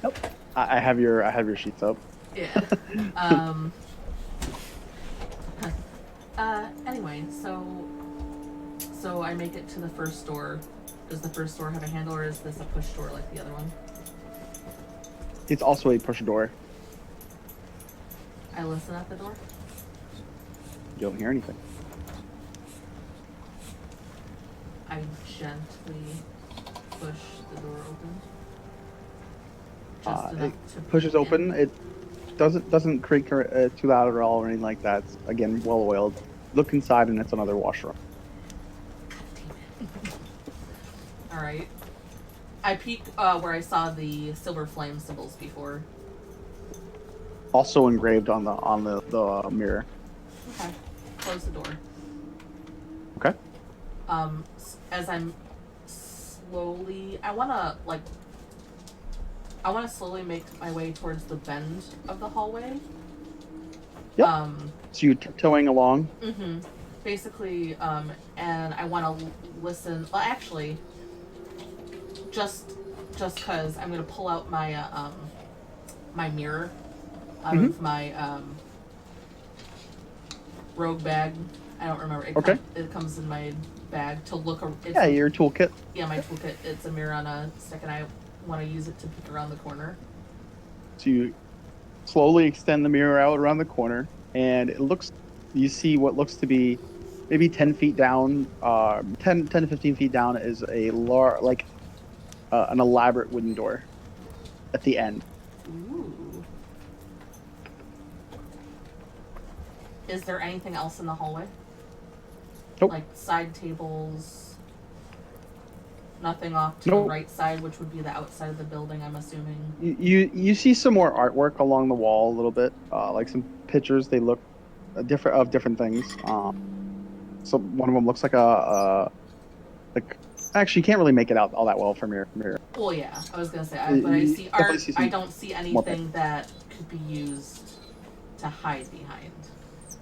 Nope. I have your sheets up. Yeah. Anyway, so I make it to the first door. Does the first door have a handle, or is this a push door like the other one? It's also a push door. I listen at the door. You don't hear anything. I gently push the door open. Just enough It to pushes peek open. in. It doesn't creak too loud at all or anything like that. It's, again, well oiled. Look inside, and it's another washroom. All right. I peek where I saw the silver flame symbols before. Also engraved on the mirror. Okay. Close the door. Okay. As I'm slowly, I wanna slowly make my way towards the bend of the hallway. Yep. So you're tiptoeing along. Mm-hmm. Basically, and I want to listen. Well, actually, just cause I'm gonna pull out my my mirror out of my rogue bag. I don't remember. It comes in my bag to look. Your toolkit. Yeah, my toolkit. It's a mirror on a stick, and I want to use it to peek around the corner. So you slowly extend the mirror out around the corner, and you see what looks to be maybe 10 feet down, 10 to 15 feet down is a an elaborate wooden door at the end. Ooh. Is there anything else in the hallway? Nope. Like side tables? Nothing off to Nope. the right side, which would be the outside of the building, I'm assuming. You see some more artwork along the wall a little bit, like some pictures. They look different things. So one of them looks like actually you can't really make it out all that well from your mirror. Well, yeah, I was gonna say, but I You see definitely art. see some I don't see anything that could be used to hide behind. Is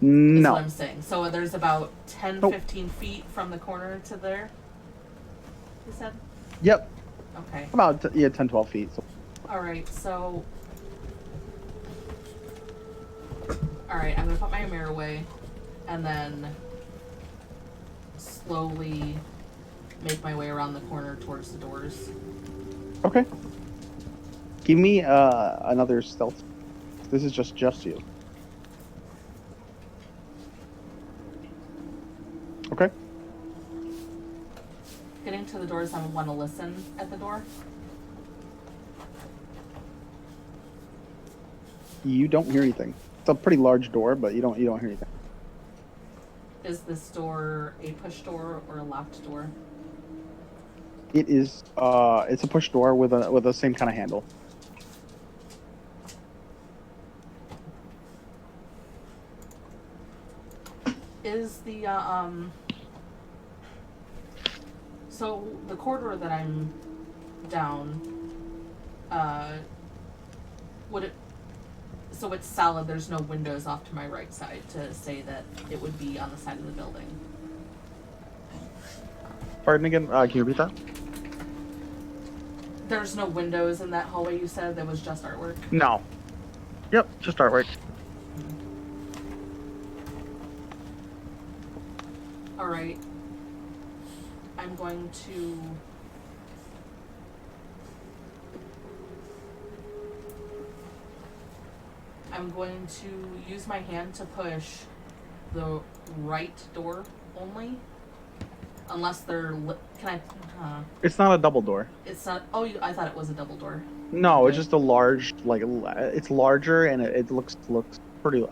No. what I'm saying. So there's about 10, Nope. 15 feet from the corner to there. You said? Yep. Okay. About 10, 12 feet. So. All right. So. All right. I'm gonna put my mirror away, and then slowly make my way around the corner towards the doors. Okay. Give me another stealth. This is just you. Okay. Getting to the doors, I want to listen at the door. You don't hear anything. It's a pretty large door, but you don't hear anything. Is this door a push door or a locked door? It is. It's a push door with the same kind of handle. Is the so the corridor that I'm down, would it? So it's solid. There's no windows off to my right side to say that it would be on the side of the building. Pardon again. Can you repeat that? There's no windows in that hallway. You said there was just artwork. No. Yep. Just artwork. All right. I'm going to. I'm going to use my hand to push the right door only, unless they're. Can I? It's not a double door. It's not. Oh, I thought it was a double door. No, Okay. it's just a large, it's larger and it looks pretty,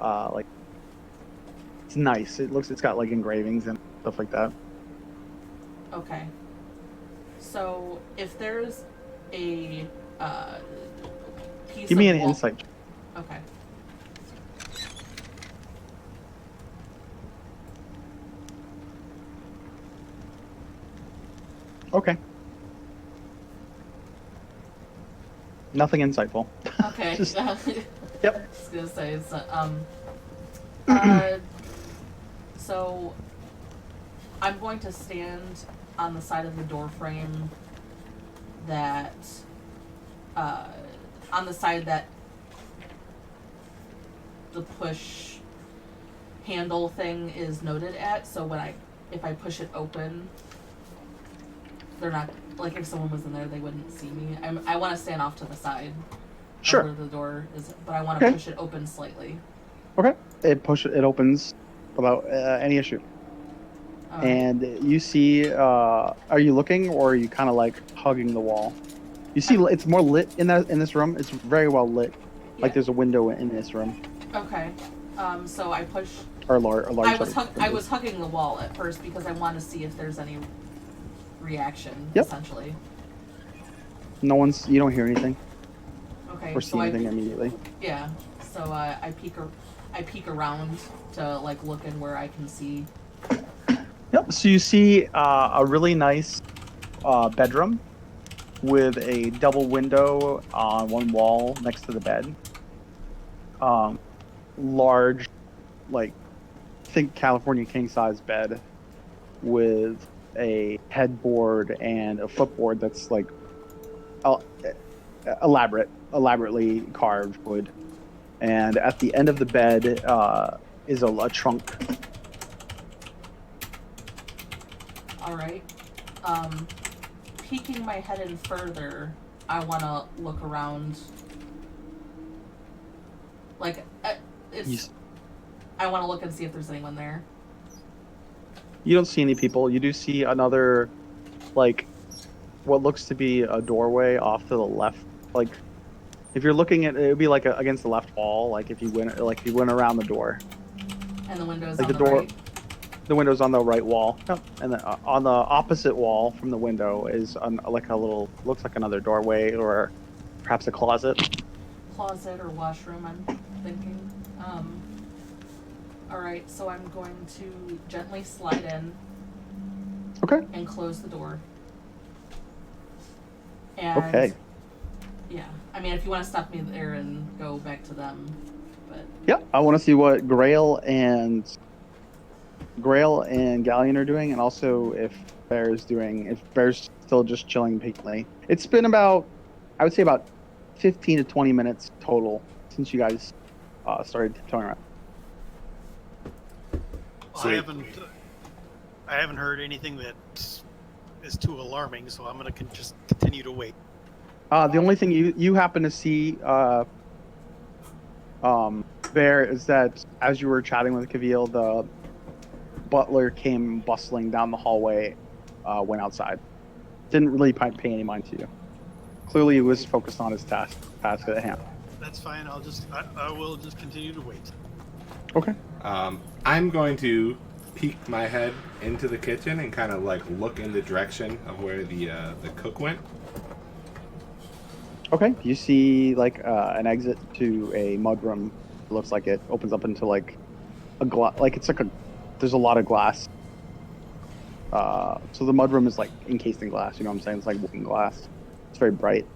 it's nice. It's got like engravings and stuff like that. Okay. So if there's a piece. Give me of an wall- insight. Okay. Okay. Nothing insightful. Okay. Just- I Yep. was gonna say it's so I'm going to stand on the side of the door frame that on the side that the push handle thing is noted at, so if I push it open, they're not like if someone was in there, they wouldn't see me. I want to stand off to the side. Sure. Where the door is, but I want to push it open slightly. Okay. It opens without any issue. And you see, are you looking or are you kind of like hugging the wall? You see, it's more lit in this room. It's very well lit. Yeah. Like there's a window in this room. Okay. So I push. Or a large. I was hugging the wall at first because I want to see if there's any reaction. Yep. Essentially. You don't hear anything. Okay. Or see anything immediately. Yeah. So I peek around to like look in where I can see. Yep. So you see a really nice bedroom with a double window on one wall next to the bed. Large, like, think California king size bed with a headboard and a footboard that's like elaborately carved wood. And at the end of the bed is a trunk. All right. Peeking my head in further, I want to look around. Like, I want to look and see if there's anyone there. You don't see any people. You do see another, like, what looks to be a doorway off to the left. Like, if you're looking at it, would be like against the left wall. Like if you went around the door. And the window's like on the right. The window's on the right wall. Yep. And then on the opposite wall from the window is like a little, looks like another doorway or perhaps a closet. Closet or washroom, I'm thinking. All right, so I'm going to gently slide in. Okay. And close the door. And okay. Yeah, I mean, if you want to stop me there and go back to them, but. Yeah, I want to see what Grail and Galleon are doing, and also if Bear's still just chilling patiently. It's been about, I would say about 15 to 20 minutes total since you guys started tiptoeing around. I haven't heard anything that is too alarming, so I'm gonna just continue to wait. The only thing you happen to see, Bear, is that as you were chatting with Kavil, the butler came bustling down the hallway, went outside. Didn't really pay any mind to you. Clearly, he was focused on his task at hand. That's fine. I will just continue to wait. Okay. I'm going to peek my head into the kitchen and kind of like look in the direction of where the cook went. Okay. You see like an exit to a mudroom. It looks like it opens up into like there's a lot of glass. So the mudroom is like encased in glass. You know what I'm saying? It's like wooden glass. It's very bright.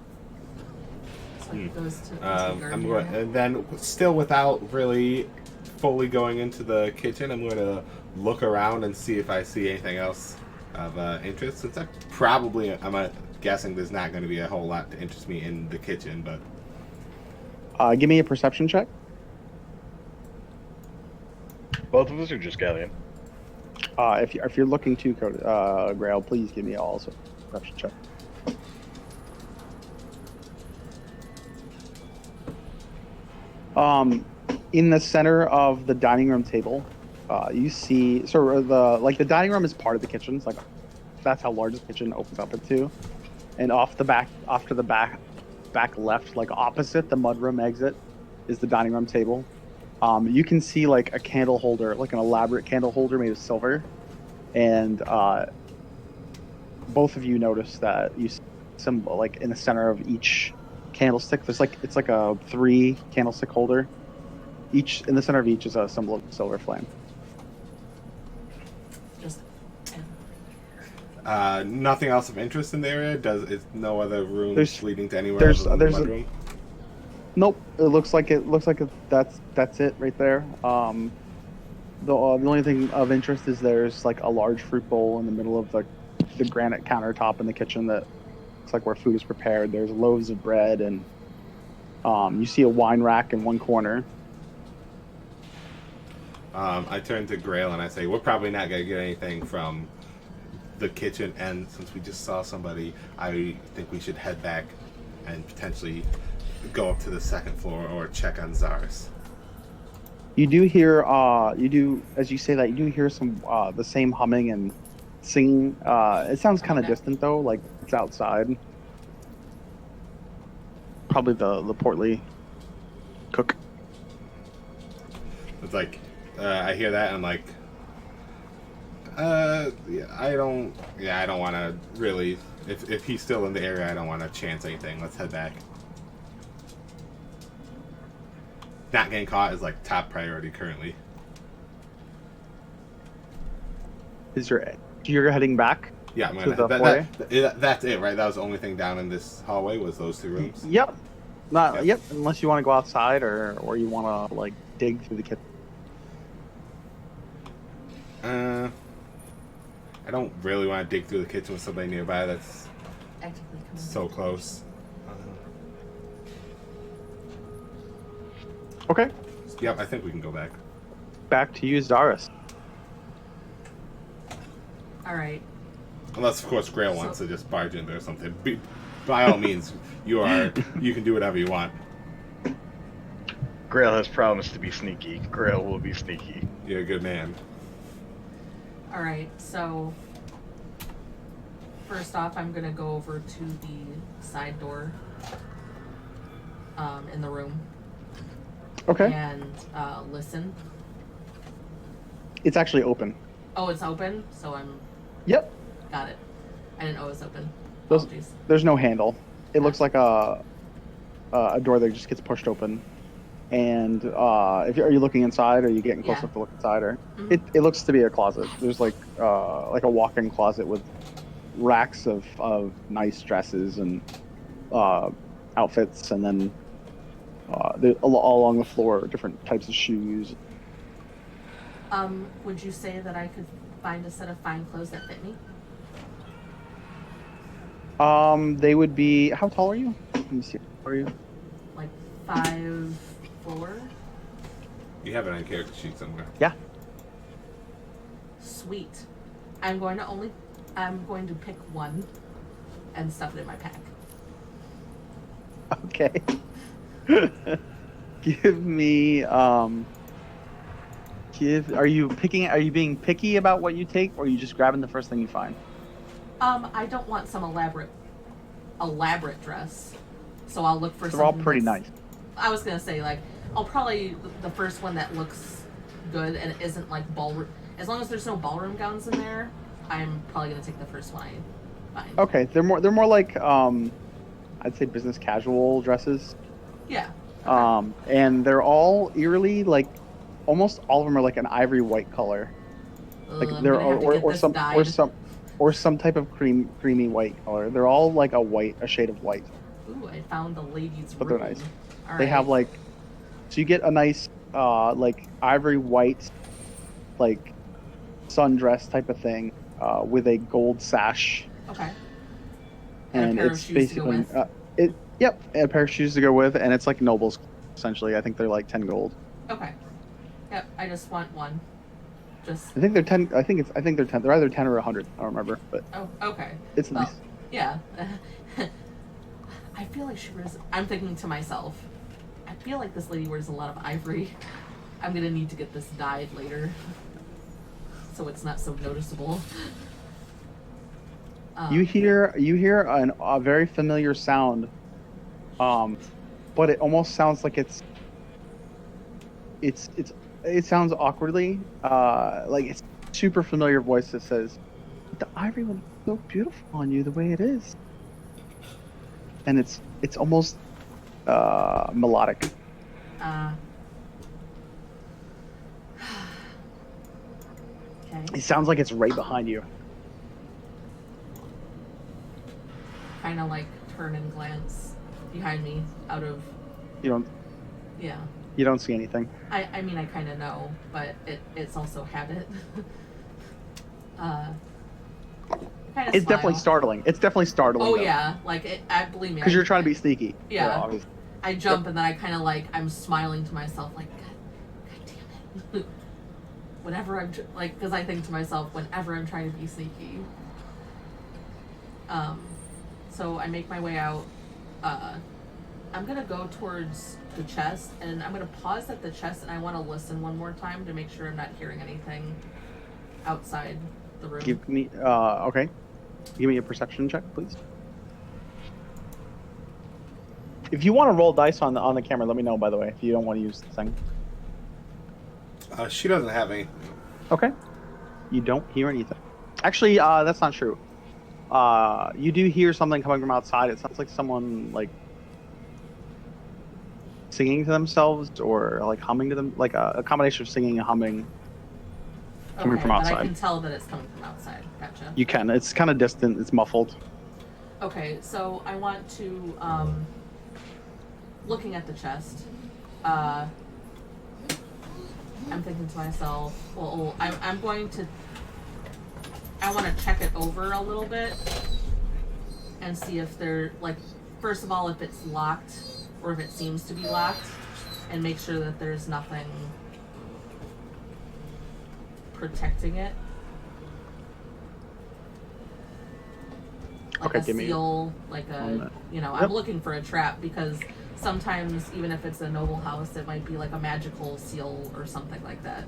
So it goes to and then still without really fully going into the kitchen, I'm going to look around and see if I see anything else of interest. Since I'm guessing there's not going to be a whole lot to interest me in the kitchen, but give me a perception check. Both of us are just Galleon. If you're looking to Grail, please give me also a perception check. In the center of the dining room table, you see the dining room is part of the kitchen. It's like that's how large the kitchen opens up into, and off to the back left, like opposite the mudroom exit, is the dining room table. You can see like a candle holder, like an elaborate candle holder made of silver, and both of you notice that you see symbol like in the center of each candlestick. It's like a 3 candlestick holder. Each in the center of each is a symbol of silver flame. Just. Nothing else of interest in the area. Is no other rooms leading to anywhere there's other than the mudroom? Nope. It looks like that's it right there. The only thing of interest is there's like a large fruit bowl in the middle of the granite countertop in the kitchen that looks like where food is prepared. There's loaves of bread and you see a wine rack in one corner. I turn to Grail and I say, we're probably not going to get anything from the kitchen, and since we just saw somebody, I think we should head back and potentially go up to the second floor or check on Zaris. You do hear, as you say that, you do hear some the same humming and singing. It sounds kind of Okay. distant though, like it's outside. Probably the portly cook. It's like, I hear that and I'm like, yeah, I don't want to really, if he's still in the area, I don't want to chance anything. Let's head back. Not getting caught is like top priority currently. You're heading back? Yeah, I'm To gonna, the foyer? that's it, right? That was the only thing down in this hallway was those two rooms. Yep. Yep. Yep. Unless you want to go outside or you want to like dig through the kitchen. I don't really want to dig through the kitchen with somebody nearby that's Actively coming. so close. Okay. Yep, I think we can go back. Back to you, Zaris. All right. Unless, of course, Grail wants to just barge in there or something. By all means, you can do whatever you want. Grail has promised to be sneaky. Grail will be sneaky. You're a good man. All right. So first off, I'm gonna go over to the side door in the room Okay. and listen. It's actually open. Oh, it's open. So I'm Yep. got it. I didn't know it was open. Those- Apologies. There's no handle. It looks like a door that just gets pushed open. And are you looking inside? Or are you getting close Yeah. enough to look inside? Or Mhm. it looks to be a closet. There's like a walk-in closet with racks of nice dresses and outfits, and then all along the floor different types of shoes. Would you say that I could find a set of fine clothes that fit me? They would be. How tall are you? Let me see. How are you? Like 5'4"? You have it on character sheet somewhere. Yeah. Sweet. I'm going to pick one and stuff it in my pack. Okay. Give me. Are you being picky about what you take, or are you just grabbing the first thing you find? I don't want some elaborate dress, so I'll look for They're all something pretty that's- nice. I was gonna say, like, I'll probably the first one that looks good and isn't like ballroom. As long as there's no ballroom gowns in there, I'm probably gonna take the first one I find. Okay, they're more like I'd say business casual dresses. Yeah. And they're all eerily like, almost all of them are like an ivory white color. Like I'm they're gonna have to get this dyed. or some type of creamy white color. They're all like a shade of white. Ooh, I found the ladies' But they're room. nice. All They right. have like, so you get a nice like ivory white, like sundress type of thing with a gold sash, Okay. and a pair it's of shoes to go basically with. and a pair of shoes to go with, and it's like nobles essentially. I think they're like 10 gold. Okay. Yep. I just want one. Just. I think they're 10. I think they're 10. They're either 10 or 100. I don't remember, but Oh. Okay. it's Well, nice. yeah. I feel like she wears. I'm thinking to myself, I feel like this lady wears a lot of ivory. I'm gonna need to get this dyed later, so it's not so noticeable. You hear a very familiar sound, but it almost sounds like it sounds awkwardly, like it's a super familiar voice that says, "The ivory would look so beautiful on you the way it is," and it's almost melodic. Okay. It sounds like it's right behind you. Kind of like turn and glance behind me out of. You Yeah. don't see anything. I mean, I kind of know, but it's also habit. Kinda It's definitely smile. startling. It's definitely startling. Oh though. yeah, like I believe me. Because you're trying to be sneaky. Yeah. Obviously. I jump and then I kind of like I'm smiling to myself like, God damn it. Whenever I'm like, because I think to myself, whenever I'm trying to be sneaky, So I make my way out. I'm gonna go towards the chest, and I'm gonna pause at the chest, and I want to listen one more time to make sure I'm not hearing anything outside the room. Give me okay. Give me a perception check, please. If you want to roll dice on the camera, let me know. By the way, if you don't want to use the thing. She doesn't have any. Okay. You don't hear anything. Actually, that's not true. You do hear something coming from outside. It sounds like someone like singing to themselves or like humming to them, like a combination of singing and humming coming Okay, from but outside. I can tell that it's coming from outside. Gotcha. You can. It's kind of distant. It's muffled. Okay, so I want to, looking at the chest, I'm thinking to myself, well, I'm going to, I want to check it over a little bit and see if they're, like, first of all, if it's locked or if it seems to be locked, and make sure that there's nothing protecting it. Like Okay, a give me seal, like a, moment. you know, Yep. I'm looking for a trap because sometimes, even if it's a noble house, it might be like a magical seal or something like that.